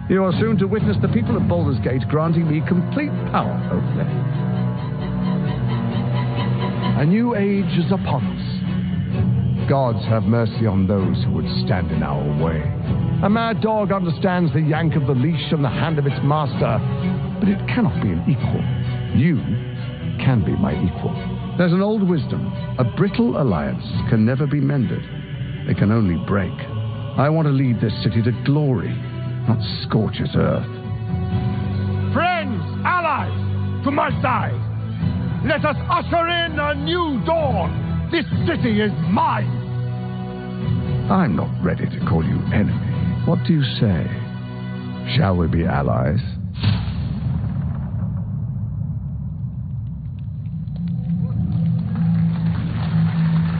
You are soon to witness the people of Baldur's Gate granting me complete power over them. A new age is upon us. Gods have mercy on those who would stand in our way. A mad dog understands the yank of the leash on the hand of its master, but it cannot be an equal. You can be my equal. There's an old wisdom. A brittle alliance can never be mended. It can only break. I want to lead this city to glory, not scorch its earth. Friends, allies, to my side. Let us usher in a new dawn. This city is mine. I'm not ready to call you enemy. What do you say? Shall we be allies?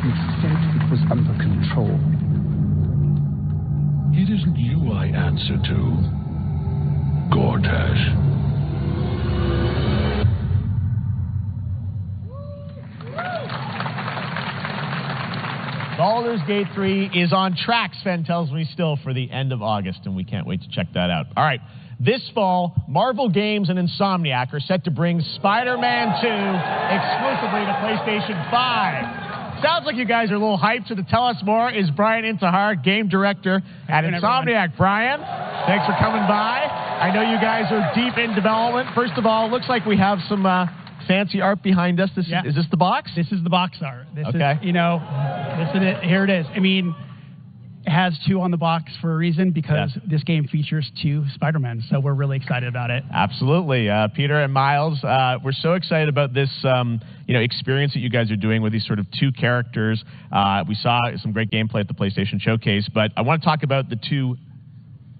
Instead, it was under control. It isn't you I answer to, Gortash. Baldur's Gate 3 is on track, Sven tells me, still for the end of August, and we can't wait to check that out. All right, this fall, Marvel Games and Insomniac are set to bring Spider-Man 2 exclusively to PlayStation 5. Sounds like you guys are a little hyped, so to tell us more is Brian Intihar, game director at Insomniac. Brian, thanks for coming by. I know you guys are deep in development. First of all, it looks like we have some fancy art behind us. Is this the box? This is the box art. This is, this is it. Here it is. I mean, it has 2 on the box for a reason, because this game features 2 Spider-Men, so we're really excited about it. Absolutely. Peter and Miles, we're so excited about this experience that you guys are doing with these sort of 2 characters. We saw some great gameplay at the PlayStation Showcase, but I want to talk about the 2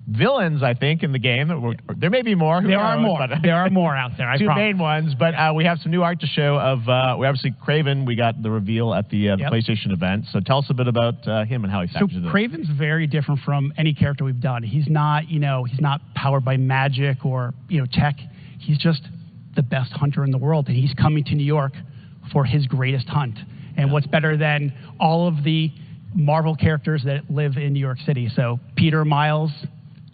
villains, I think, in the game. There may be more. There are more. There are more out there. 2 main ones, but we have some new art to show of, we obviously, Kraven, we got the reveal at the PlayStation event. So tell us a bit about him and how he factors in. So Kraven's very different from any character we've done. He's not, he's not powered by magic or, tech. He's just the best hunter in the world, and he's coming to New York for his greatest hunt. And what's better than all of the Marvel characters that live in New York City? So Peter, Miles,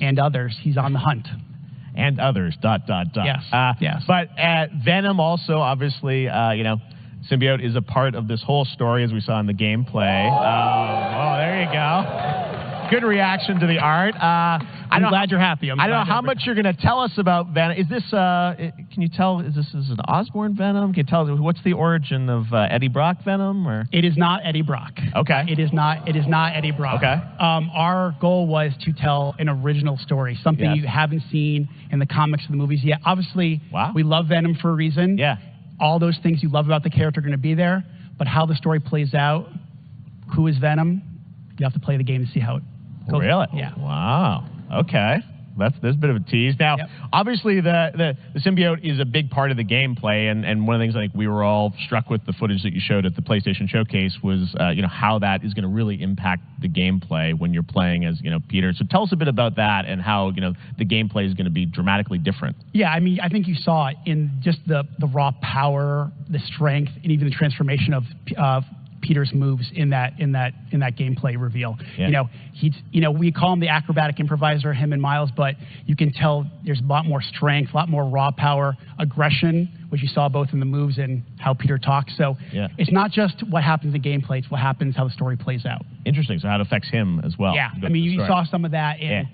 and others, he's on the hunt. And others, ... Yes, yes. But Venom also, obviously, symbiote is a part of this whole story, as we saw in the gameplay. There you go. Good reaction to the art. I'm glad you're happy. I don't know how much you're going to tell us about Venom. Is this, can you tell, is this an Osborn Venom? Can you tell, what's the origin of Eddie Brock Venom? Or? It is not Eddie Brock. Okay. It is not Eddie Brock. Okay. Our goal was to tell an original story, something you haven't seen in the comics or the movies yet. Obviously, we love Venom for a reason. Yeah. All those things you love about the character are going to be there, but how the story plays out, who is Venom, you have to play the game to see how it goes. Really? Yeah. Wow. Okay. There's a bit of a tease. Now, obviously, the symbiote is a big part of the gameplay, and one of the things I think we were all struck with the footage that you showed at the PlayStation Showcase was, how that is going to really impact the gameplay when you're playing as, Peter. So tell us a bit about that and how, the gameplay is going to be dramatically different. Yeah, I mean, I think you saw it in just the raw power, the strength, and even the transformation of Peter's moves in that gameplay reveal. Yeah. We call him the acrobatic improviser, him and Miles, but you can tell there's a lot more strength, a lot more raw power, aggression, which you saw both in the moves and how Peter talks. So it's not just what happens in gameplay, it's what happens, how the story plays out. Interesting. So how it affects him as well. Yeah, I mean, you saw some of that in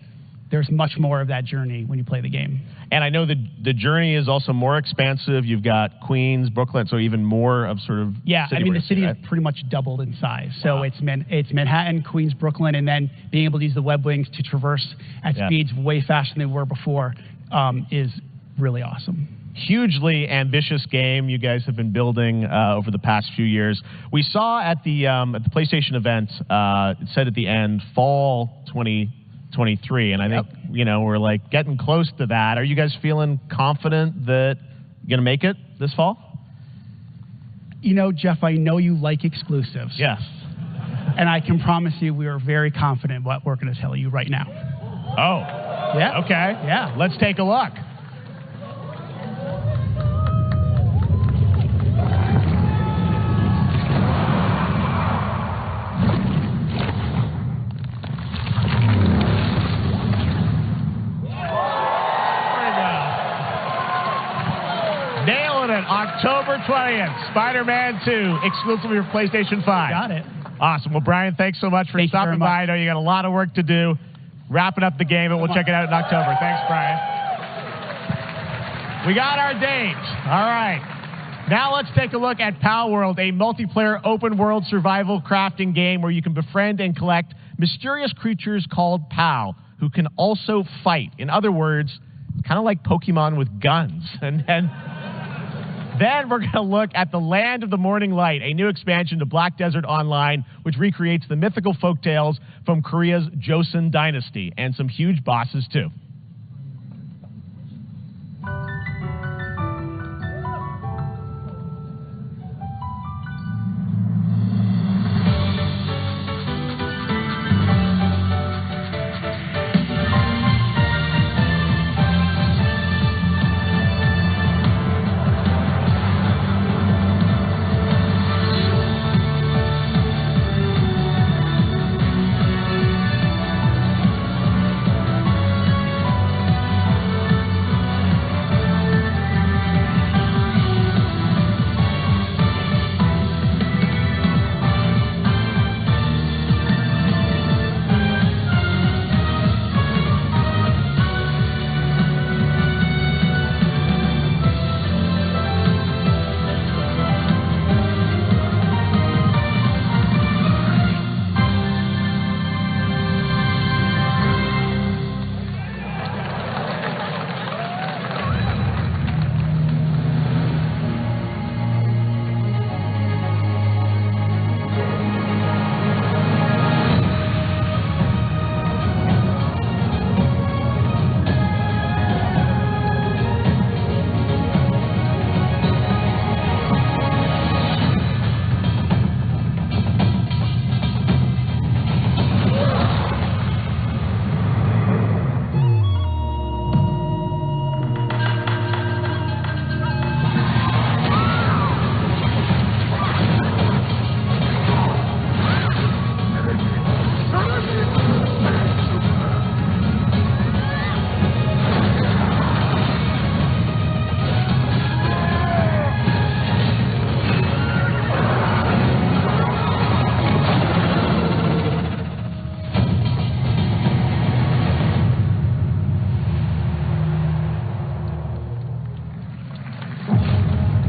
there's much more of that journey when you play the game. And I know the journey is also more expansive. You've got Queens, Brooklyn, so even more of sort of yeah. I mean, the city right? is pretty much doubled in size. So it's Manhattan, Queens, Brooklyn, and then being able to use the web wings to traverse at speeds way faster than they were before is really awesome. Hugely ambitious game you guys have been building over the past few years. We saw at the PlayStation event, it said at the end, fall 2023, and I think we're like getting close to that. Are you guys feeling confident that you're gonna make it this fall? You know, Jeff, I know you like exclusives. Yes. And I can promise you we are very confident what we're going to tell you right now. Oh. Yeah. Okay. Yeah. Let's take a look. October 20th, Spider-Man 2, exclusively for PlayStation 5. Got it. Awesome. Well, Brian, thanks so much for stopping by. I know you got a lot of work to do. Wrapping up the game, and we'll check it out in October. Thanks, Brian. We got our date. All right. Now let's take a look at Pal World, a multiplayer open-world survival crafting game where you can befriend and collect mysterious creatures called Pal, who can also fight. In other words, kind of like Pokemon with guns. And then we're going to look at the Land of the Morning Light, a new expansion to Black Desert Online, which recreates the mythical folktales from Korea's Joseon dynasty, and some huge bosses, too.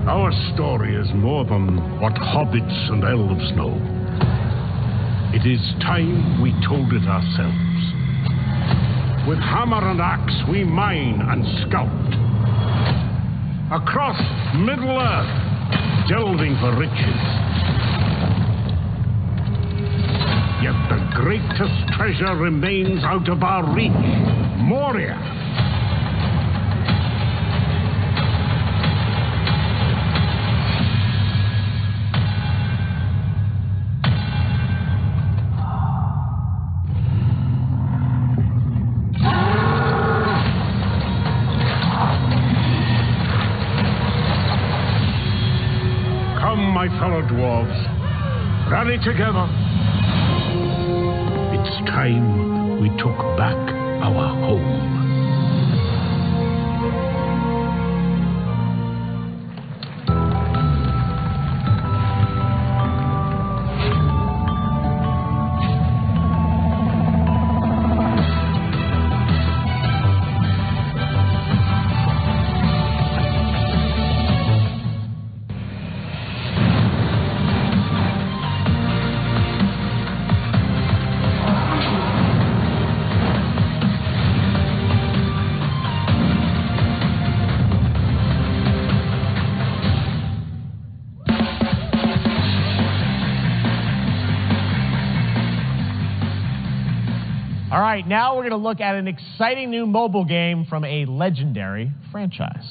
Our story is more than what hobbits and elves know. It is time we told it ourselves. With hammer and axe we mine and scout. Across Middle-earth, delving for riches. Yet the greatest treasure remains out of our reach, Moria. My fellow dwarves, rally together. It's time we took back our home. All right, now we're going to look at an exciting new mobile game from a legendary franchise.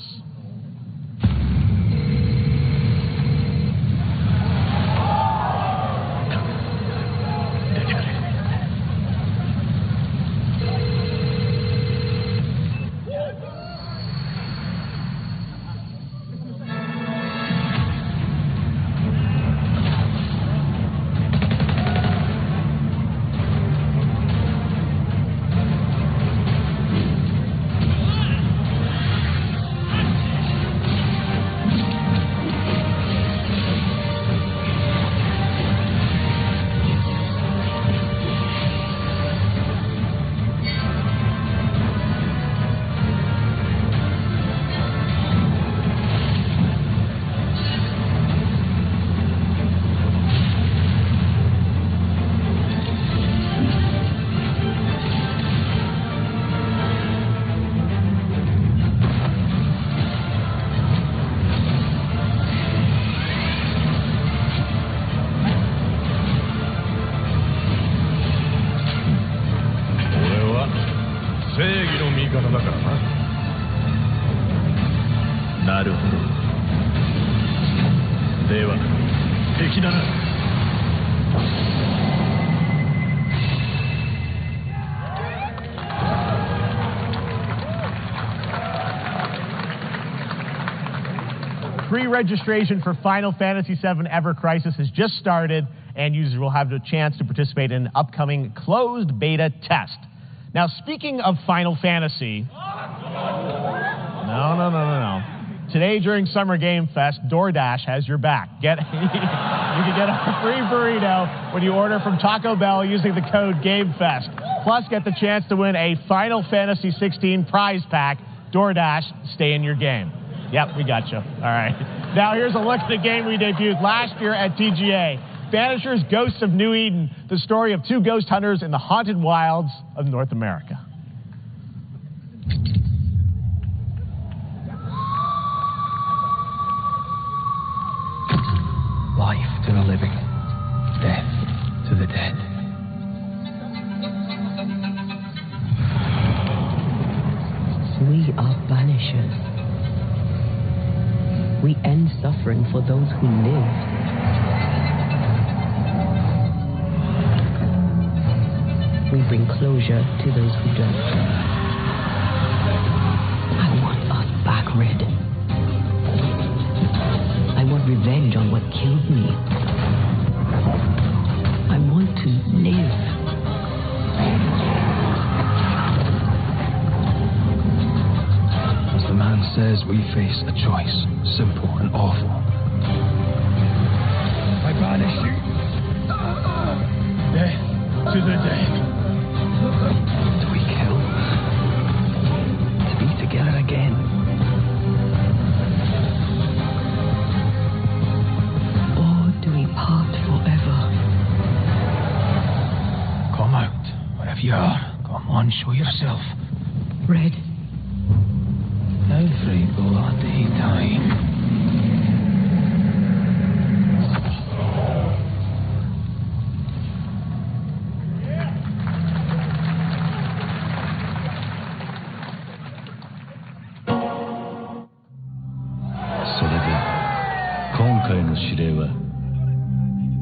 Pre-registration for Final Fantasy VII Ever Crisis has just started, and users will have the chance to participate in an upcoming closed beta test. Now, speaking of Final Fantasy... No. Today, during Summer Game Fest, DoorDash has your back. You can get a free burrito when you order from Taco Bell using the code GameFest. Plus, get the chance to win a Final Fantasy XVI prize pack. DoorDash, stay in your game. Yep, we got you. All right. Now, here's a look at the game we debuted last year at TGA. Banishers Ghosts of New Eden, the story of two ghost hunters in the haunted wilds of North America. Life to the living, death to the dead. We are banishers. We end suffering for those who live. We bring closure to those who don't. I want us back, Red. I want revenge on what killed me. I want to live. As the man says, we face a choice, simple and awful. I banish you. Death to the dead. Do we kill? To be together again. Part forever. Come out, wherever you are. Come on, show yourself. Red. Every bloody time. So 今回の指令は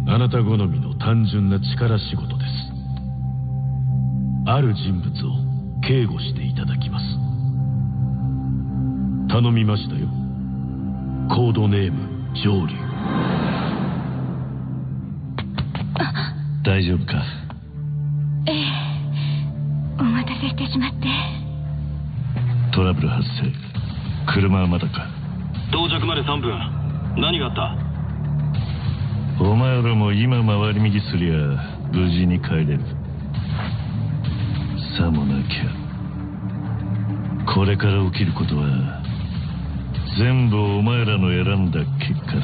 あなた好みの単純な力仕事です。ある人物を警護していただきます。頼みましたよ。コードネーム上流。大丈夫か？ええ、お待たせしてしまって。トラブル発生。車はまだか？到着まで3分。何があった？お前らも今回り右すりゃ無事に帰れる。さもなきゃこれから起きることは全部お前らの選んだ結果だ。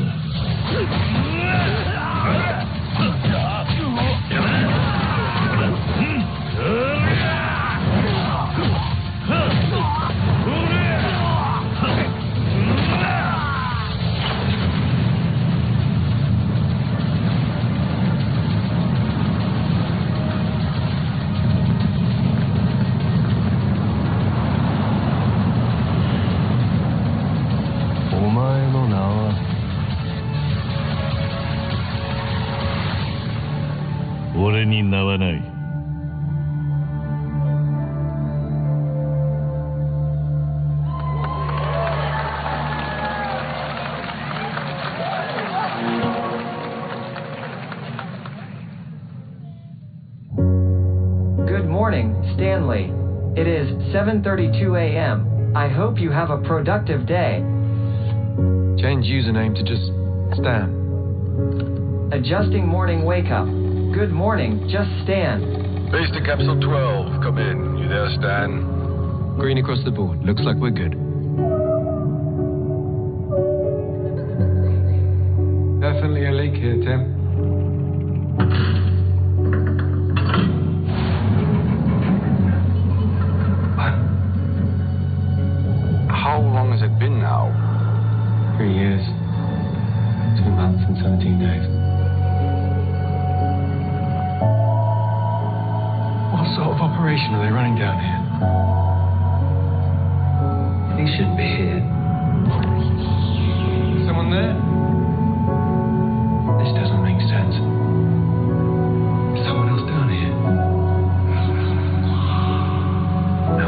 失わない。Good morning, Stanley. It is 7:32 a.m. I hope you have a productive day. Change username to just Stan. Adjusting morning wake-up. Good morning, just Stan. Base to Capsule 12. Come in. You there, Stan? Green across the board. Looks like we're good. Definitely a leak here, Tim. How long has it been now? 3 years. 2 months and 17 days. What sort of operation are they running down here? He shouldn't be here. Someone there? This doesn't make sense. Is someone else down here? No.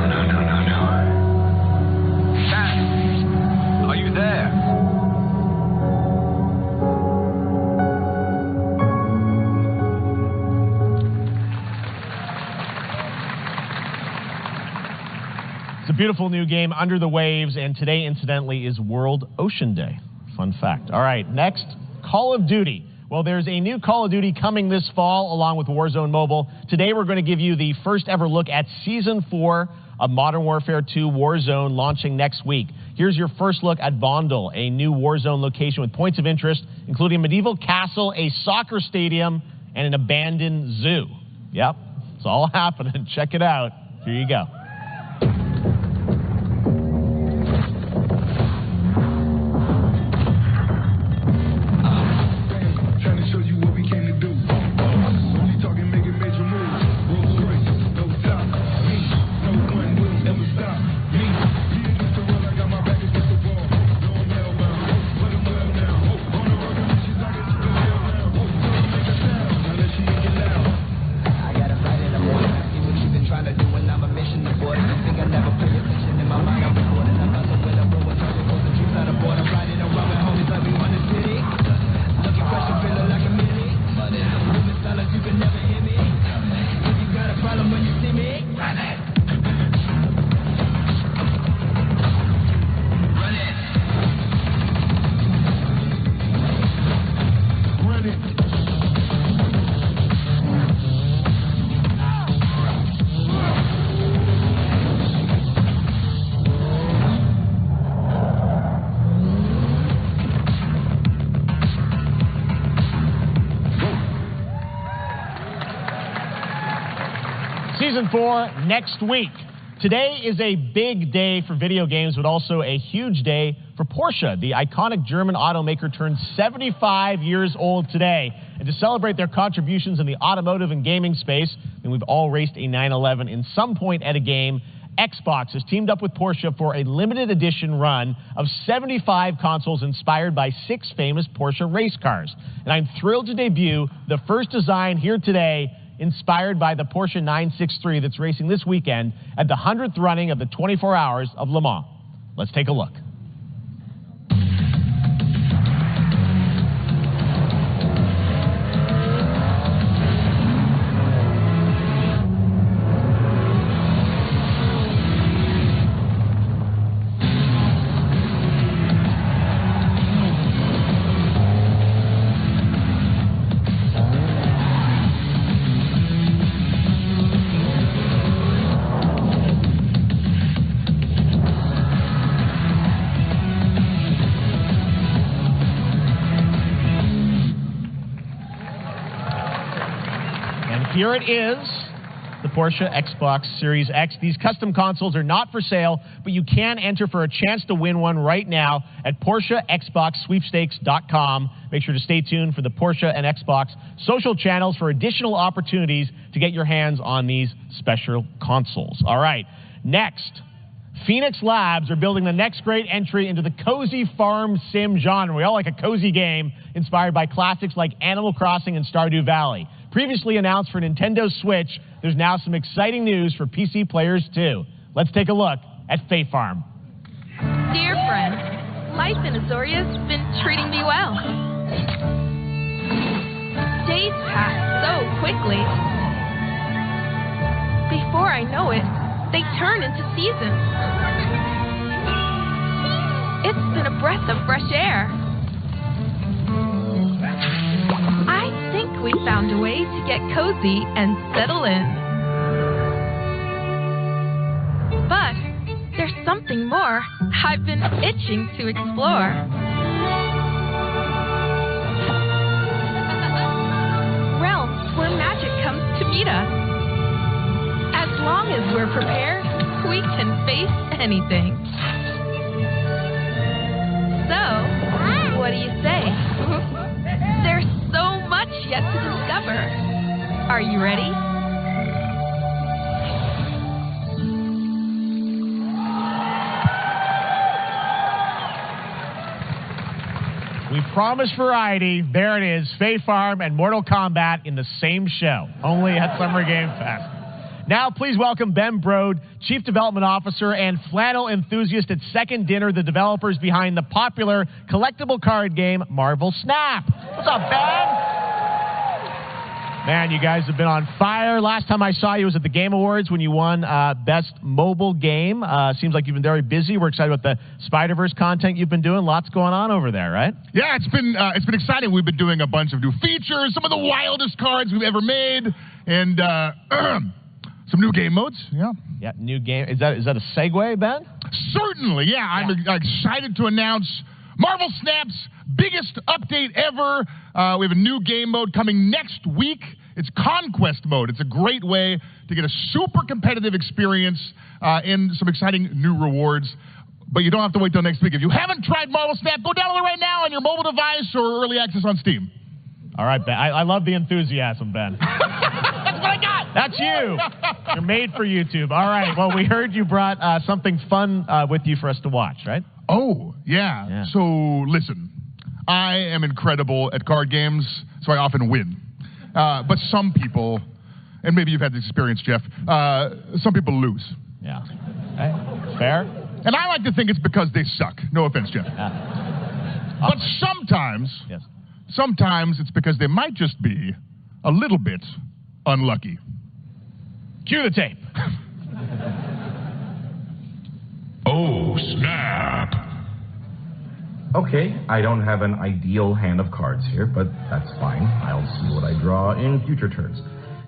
Stan! Are you there? It's a beautiful new game, Under the Waves, and today, incidentally, is World Ocean Day. Fun fact. All right, next, Call of Duty. Well, there's a new Call of Duty coming this fall, along with Warzone Mobile. Today, we're going to give you the first ever look at Season 4 of Modern Warfare 2 Warzone, launching next week. Here's your first look at Vondel, a new Warzone location with points of interest, including a medieval castle, a soccer stadium, and an abandoned zoo. Yep, it's all happening. Check it out. Here you go. Season 4 next week. Today is a big day for video games, but also a huge day for Porsche. The iconic German automaker turned 75 years old today. And to celebrate their contributions in the automotive and gaming space, and we've all raced a 911 in some point at a game, Xbox has teamed up with Porsche for a limited edition run of 75 consoles inspired by 6 famous Porsche race cars. And I'm thrilled to debut the first design here today, inspired by the Porsche 963 that's racing this weekend at the 100th running of the 24 Hours of Le Mans. Let's take a look. Here it is, the Porsche Xbox Series X. These custom consoles are not for sale, but you can enter for a chance to win one right now at PorscheXboxSweepstakes.com. Make sure to stay tuned for the Porsche and Xbox social channels for additional opportunities to get your hands on these special consoles. All right, next, Phoenix Labs are building the next great entry into the cozy farm sim genre. We all like a cozy game inspired by classics like Animal Crossing and Stardew Valley. previously announced for Nintendo Switch, there's now some exciting news for PC players too. Let's take a look at Fae Farm. Dear friend, life in Azoria's been treating me well. Days pass so quickly. Before I know it, they turn into seasons. It's been a breath of fresh air. I think we found a way to get cozy and settle in. But there's something more I've been itching to explore. Realms where magic comes to meet us. As long as we're prepared, we can face anything. So, what do you say? There's so much yet to discover. Are you ready? We promised variety. There it is, Fae Farm and Mortal Kombat in the same show, only at Summer Game Fest. Now, please welcome Ben Brode, Chief Development Officer and flannel enthusiast at Second Dinner, the developers behind the popular collectible card game Marvel Snap. What's up, Ben? Man, you guys have been on fire. Last time I saw you was at the Game Awards when you won Best Mobile Game. Seems like you've been very busy. We're excited about the Spider-Verse content you've been doing. Lots going on over there, right? Yeah, it's been exciting. We've been doing a bunch of new features, some of the wildest cards we've ever made, and some new game modes. Yeah. Yeah, new game. Is that a segue, Ben? Certainly, yeah. I'm excited to announce Marvel Snap's biggest update ever. We have a new game mode coming next week. It's Conquest mode. It's a great way to get a super competitive experience and some exciting new rewards. But you don't have to wait till next week. If you haven't tried Marvel Snap, go download it right now on your mobile device or early access on Steam. All right, Ben. I love the enthusiasm, Ben. That's what I got. That's you. You're made for YouTube. All right. Well, we heard you brought something fun with you for us to watch, right? Oh, yeah. So, listen. I am incredible at card games, so I often win. But some people, and maybe you've had this experience, Geoff, some people lose. Yeah. Okay. Fair. And I like to think it's because they suck. No offense, Geoff. But sometimes it's because they might just be a little bit unlucky. Cue the tape. Oh, snap. Okay, I don't have an ideal hand of cards here, but that's fine. I'll see what I draw in future turns.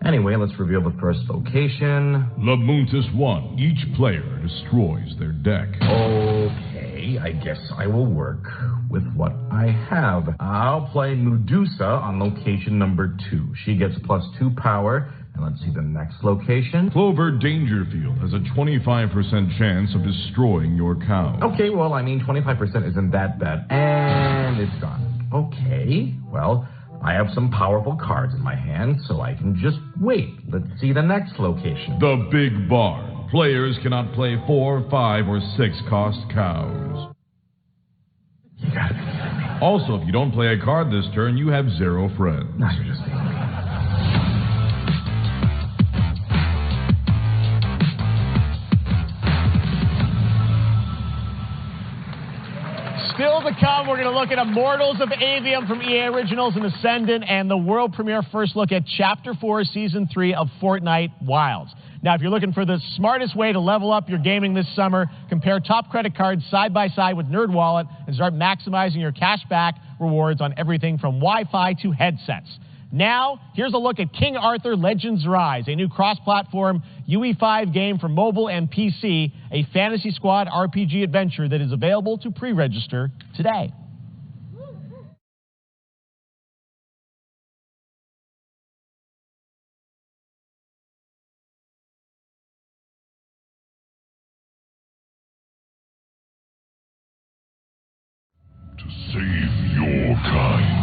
Anyway, let's reveal the first location. Labuntus 1. Each player destroys their deck. Okay, I guess I will work with what I have. I'll play Medusa on location number 2. She gets +2 power. And let's see the next location. Clover Dangerfield has a 25% chance of destroying your cow. Okay, well, I mean, 25% isn't that bad. And it's gone. Okay, well, I have some powerful cards in my hand, so I can just wait. Let's see the next location. The Big Barn. Players cannot play 4, 5, or 6 cost cows. You gotta be kidding me. Also, if you don't play a card this turn, you have 0 friends. No, you're just being mean. Still to come, we're going to look at Immortals of Avium from EA Originals and Ascendant and the world premiere first look at Chapter 4, Season 3 of Fortnite Wilds. Now, if you're looking for the smartest way to level up your gaming this summer, compare top credit cards side by side with NerdWallet and start maximizing your cashback rewards on everything from Wi-Fi to headsets. Now, here's a look at King Arthur Legends Rise, a new cross-platform UE5 game for mobile and PC, a Fantasy Squad RPG adventure that is available to pre-register today. To save your kind.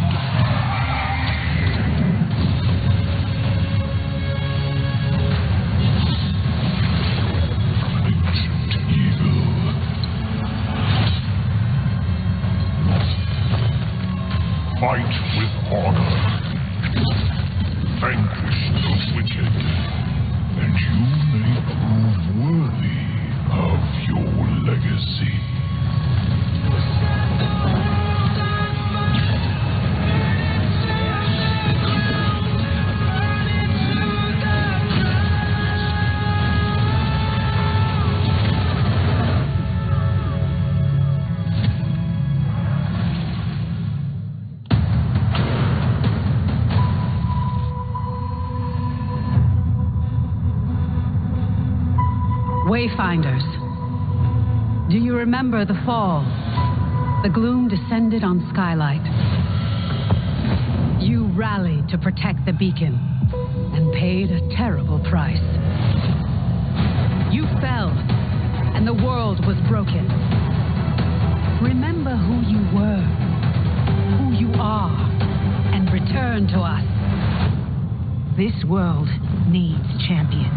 Fight with honor. Thank Wayfinders, do you remember the fall? The gloom descended on Skylight. You rallied to protect the beacon and paid a terrible price. You fell, and the world was broken. Remember who you were, who you are, and return to us. This world needs champions.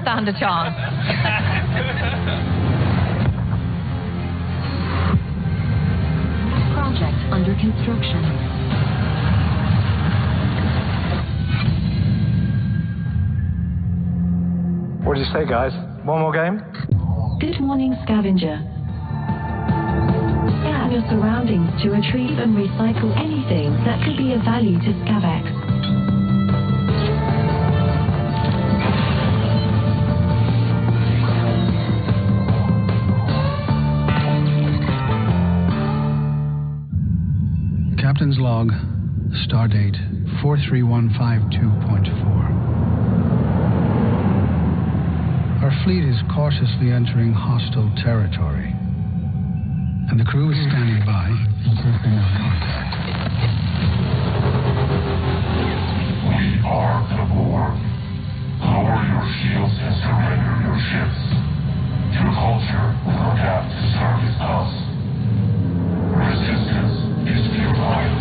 Stand a chance. Project under construction. What do you say, guys? One more game? Good morning, scavenger. Scan your surroundings to retrieve and recycle anything that could be of value to Scavax. Captain's log, stardate 43152.4. Our fleet is cautiously entering hostile territory, and the crew is standing by. We are the Borg. Lower your shields and surrender your ships. Your culture will adapt to service us. Resistance is futile.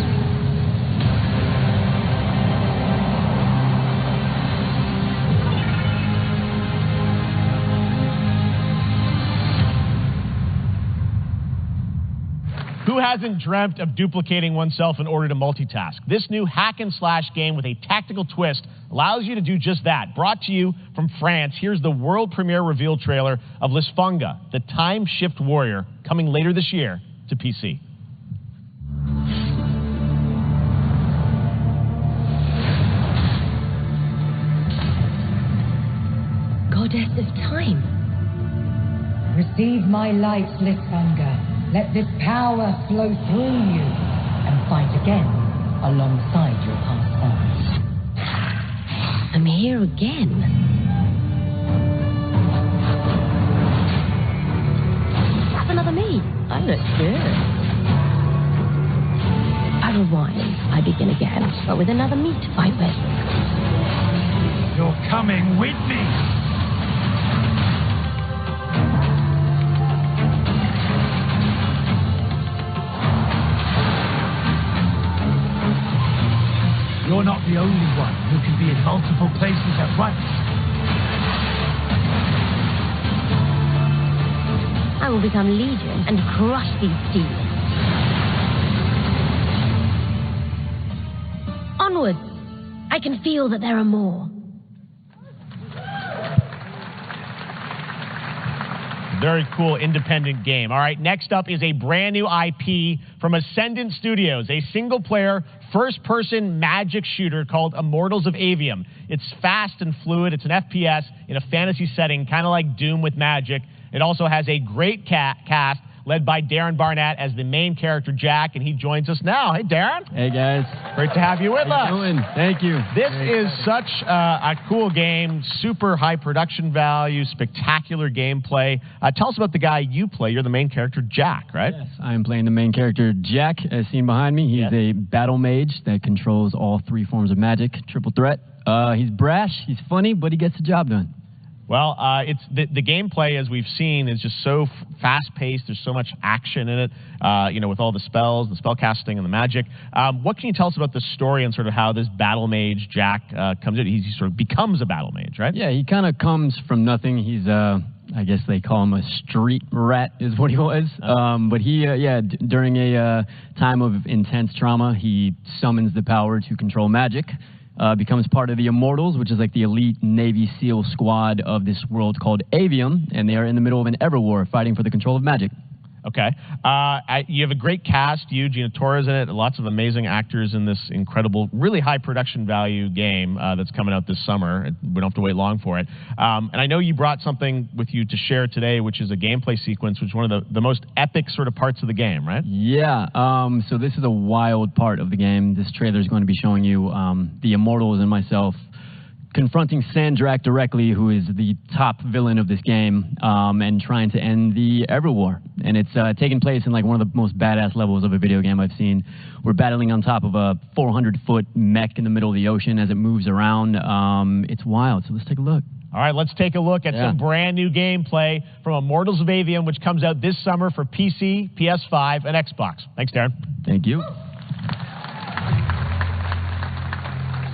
Who hasn't dreamt of duplicating oneself in order to multitask? This new hack and slash game with a tactical twist allows you to do just that. Brought to you from France, here's the world premiere reveal trailer of Lisfunga, the time shift warrior, coming later this year to PC. Goddess of time. Receive my light, Lisfunga. Let this power flow through you and fight again alongside your past selves. I'm here again. That's another me. I look good. I rewind. I begin again, but with another me to fight with. You're coming with me. You're not the only one who can be in multiple places at once. I will become Legion and crush these demons. Onwards! I can feel that there are more. Very cool independent game. All right, next up is a brand new IP from Ascendant Studios, a single-player, first-person magic shooter called Immortals of Avium. It's fast and fluid. It's an FPS in a fantasy setting, kind of like Doom with magic. It also has a great cast led by Darren Barnett as the main character, Jack, and he joins us now. Hey, Darren. Hey, guys. Great to have you with us. How you doing? Thank you. This is such a cool game, super high production value, spectacular gameplay. Tell us about the guy you play. You're the main character, Jack, right? Yes, I am playing the main character, Jack, as seen behind me. He's a battle mage that controls all 3 forms of magic, triple threat. He's brash, he's funny, but he gets the job done. Well, it's the gameplay, as we've seen, is just so fast-paced. There's so much action in it, with all the spells, the spell casting, and the magic. What can you tell us about the story and sort of how this battle mage, Jack, comes in? He sort of becomes a battle mage, right? Yeah, he kind of comes from nothing. He's, I guess they call him a street rat is what he was. But he, during a time of intense trauma, he summons the power to control magic. Becomes part of the Immortals, which is like the elite Navy SEAL squad of this world called Avium, and they are in the middle of an Everwar fighting for the control of magic. Okay. You have a great cast. You, Gina Torres in it. Lots of amazing actors in this incredible, really high production value game that's coming out this summer. We don't have to wait long for it. And I know you brought something with you to share today, which is a gameplay sequence, which is one of the most epic sort of parts of the game, right? Yeah. So this is a wild part of the game. This trailer is going to be showing you the Immortals and myself confronting Sandrak directly, who is the top villain of this game, and trying to end the Everwar. And it's taking place in like one of the most badass levels of a video game I've seen. We're battling on top of a 400-foot mech in the middle of the ocean as it moves around. It's wild, so let's take a look. All right, let's take a look at some brand new gameplay from Immortals of Avium, which comes out this summer for PC, PS5, and Xbox. Thanks, Darren. Thank you.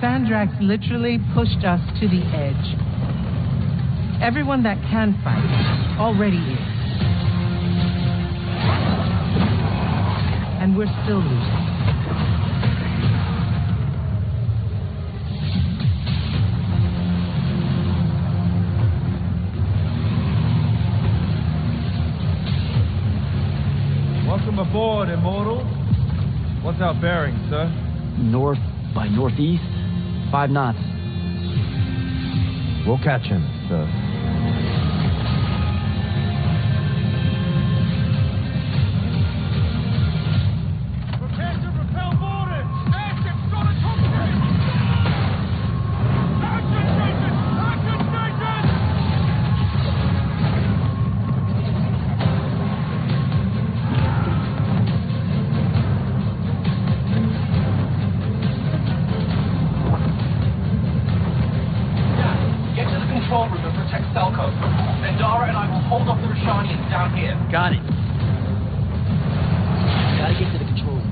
Sandrax literally pushed us to the edge. Everyone that can fight already is. And we're still losing. Welcome aboard, Immortals. What's our bearing, sir? North by northeast. 5 knots. We'll catch him, sir. Prepare to repel boarders! Airship's got a top station! Action station! Action station! Control room and protect Selco. Nandara and I will hold off the Rashanians down here. Got it. Gotta get to the control room.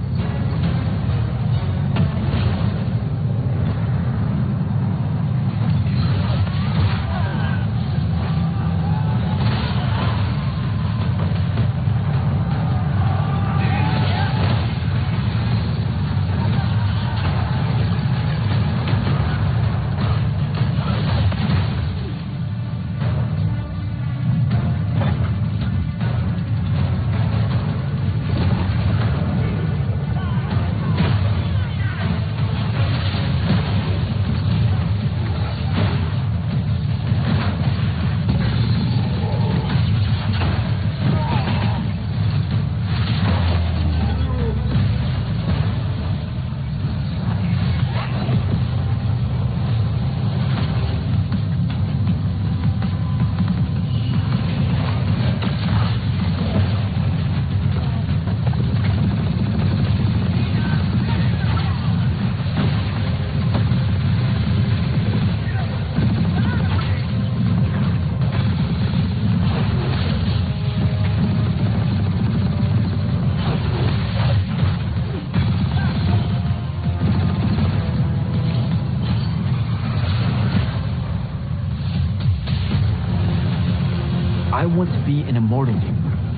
I want to be an immortal.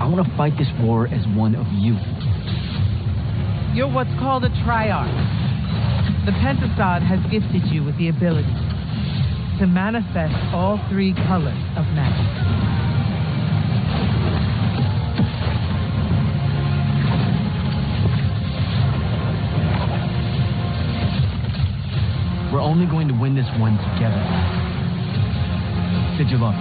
I want to fight this war as one of you. You're what's called a triarch. The Pentasod has gifted you with the ability to manifest all 3 colors of magic. We're only going to win this one together. Sid, your luck.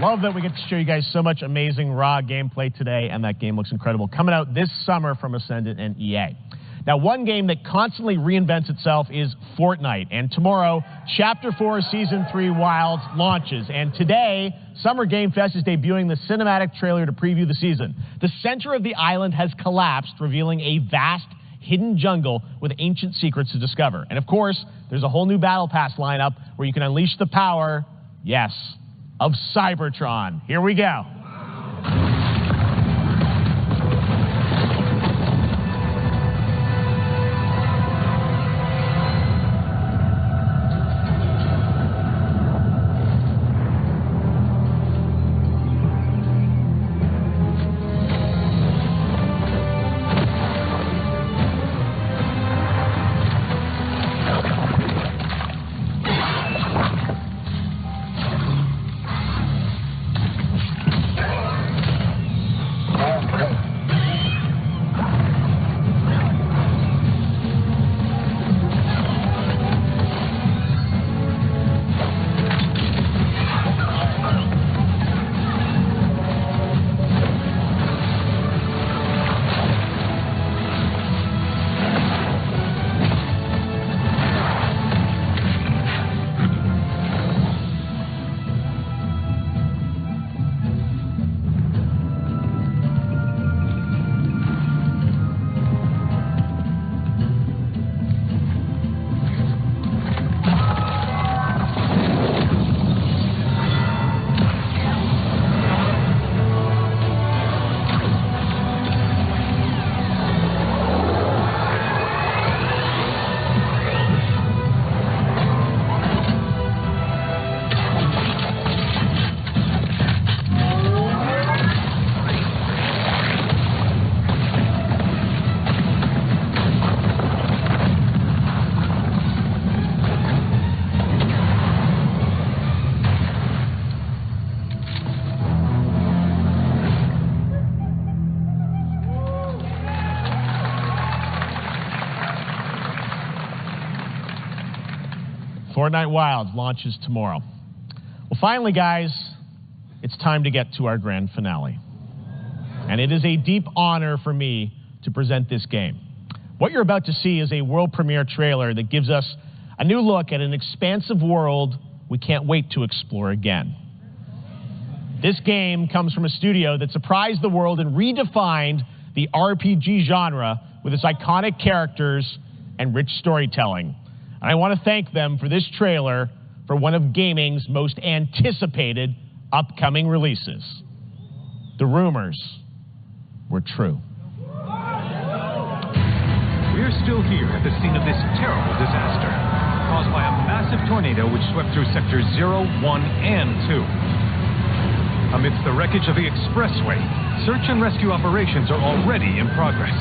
Love that we get to show you guys so much amazing raw gameplay today, and that game looks incredible. Coming out this summer from Ascendant and EA. Now, one game that constantly reinvents itself is Fortnite, and tomorrow, Chapter 4 Season 3 Wilds launches, and today, Summer Game Fest is debuting the cinematic trailer to preview the season. The center of the island has collapsed, revealing a vast, hidden jungle with ancient secrets to discover. And of course, there's a whole new Battle Pass lineup where you can unleash the power, yes, of Cybertron. Here we go. Fortnite Wilds launches tomorrow. Well, finally, guys, it's time to get to our grand finale. And it is a deep honor for me to present this game. What you're about to see is a world premiere trailer that gives us a new look at an expansive world we can't wait to explore again. This game comes from a studio that surprised the world and redefined the RPG genre with its iconic characters and rich storytelling. And I want to thank them for this trailer for one of gaming's most anticipated upcoming releases. The rumors were true. We're still here at the scene of this terrible disaster, caused by a massive tornado which swept through sectors 0, 1, and 2. Amidst the wreckage of the expressway, search and rescue operations are already in progress.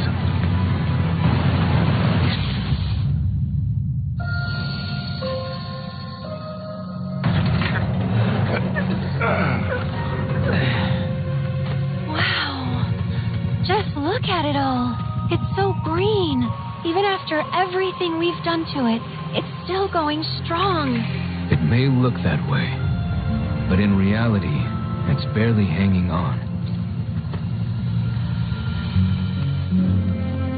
Just look at it all. It's so green. Even after everything we've done to it, it's still going strong. It may look that way, but in reality, it's barely hanging on.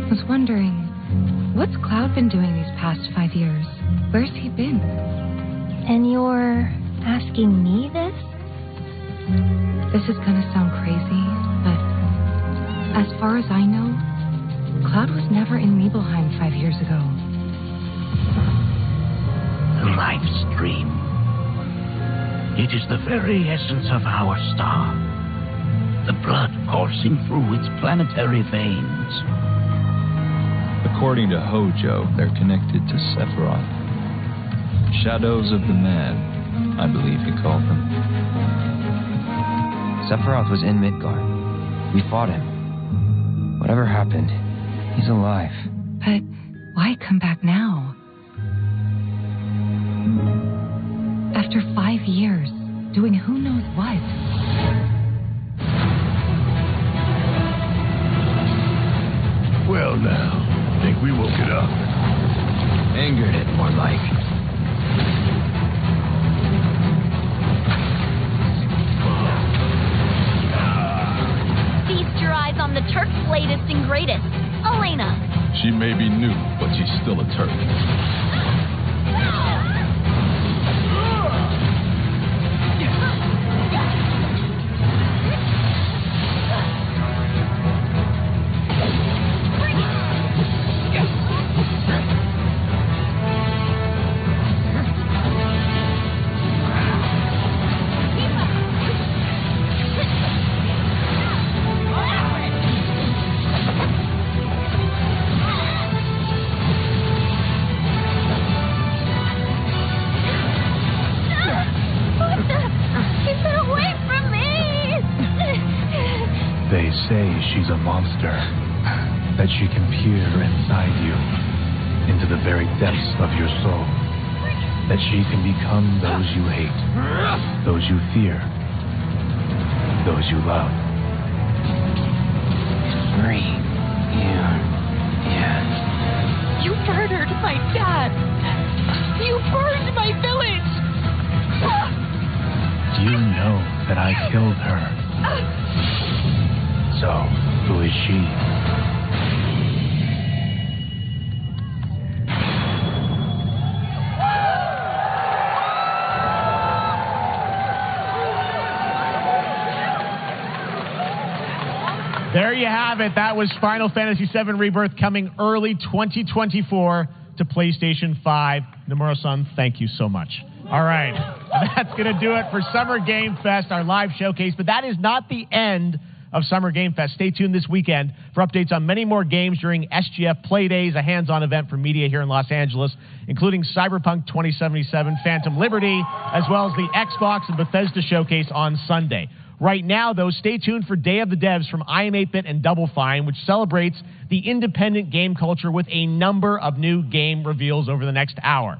I was wondering, what's Cloud been doing these past 5 years? Where's he been? And you're asking me this? This is gonna sound crazy, but as far as I know, Cloud was never in Nibelheim 5 years ago. The life stream. It is the very essence of our star. The blood coursing through its planetary veins. According to Hojo, they're connected to Sephiroth. Shadows of the Mad, I believe he called them. Sephiroth was in Midgard. We fought him. Whatever happened, he's alive. But why come back now? After 5 years, doing who knows what? Well now, think we woke it up? Angered it, more like. I'm the Turk's latest and greatest, Elena. She may be new, but she's still a Turk. They say she's a monster, that she can peer inside you, into the very depths of your soul, that she can become those you hate, those you fear, those you love. Marie, yeah. You murdered my dad. You burned my village. You know that I killed her. So, who is she? There you have it. That was Final Fantasy VII Rebirth, coming early 2024 to PlayStation 5. Nomura-san, thank you so much. All right. That's going to do it for Summer Game Fest, our live showcase. But that is not the end of Summer Game Fest. Stay tuned this weekend for updates on many more games during SGF Play Days, a hands-on event for media here in Los Angeles, including Cyberpunk 2077, Phantom Liberty, as well as the Xbox and Bethesda showcase on Sunday. Right now, though, stay tuned for Day of the Devs from IM8bit and Double Fine, which celebrates the independent game culture with a number of new game reveals over the next hour.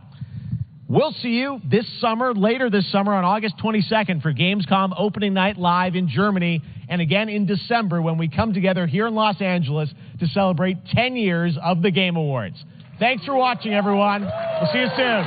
We'll see you this summer, later this summer on August 22nd for Gamescom opening night live in Germany, and again in December when we come together here in Los Angeles to celebrate 10 years of the Game Awards. Thanks for watching, everyone. We'll see you soon.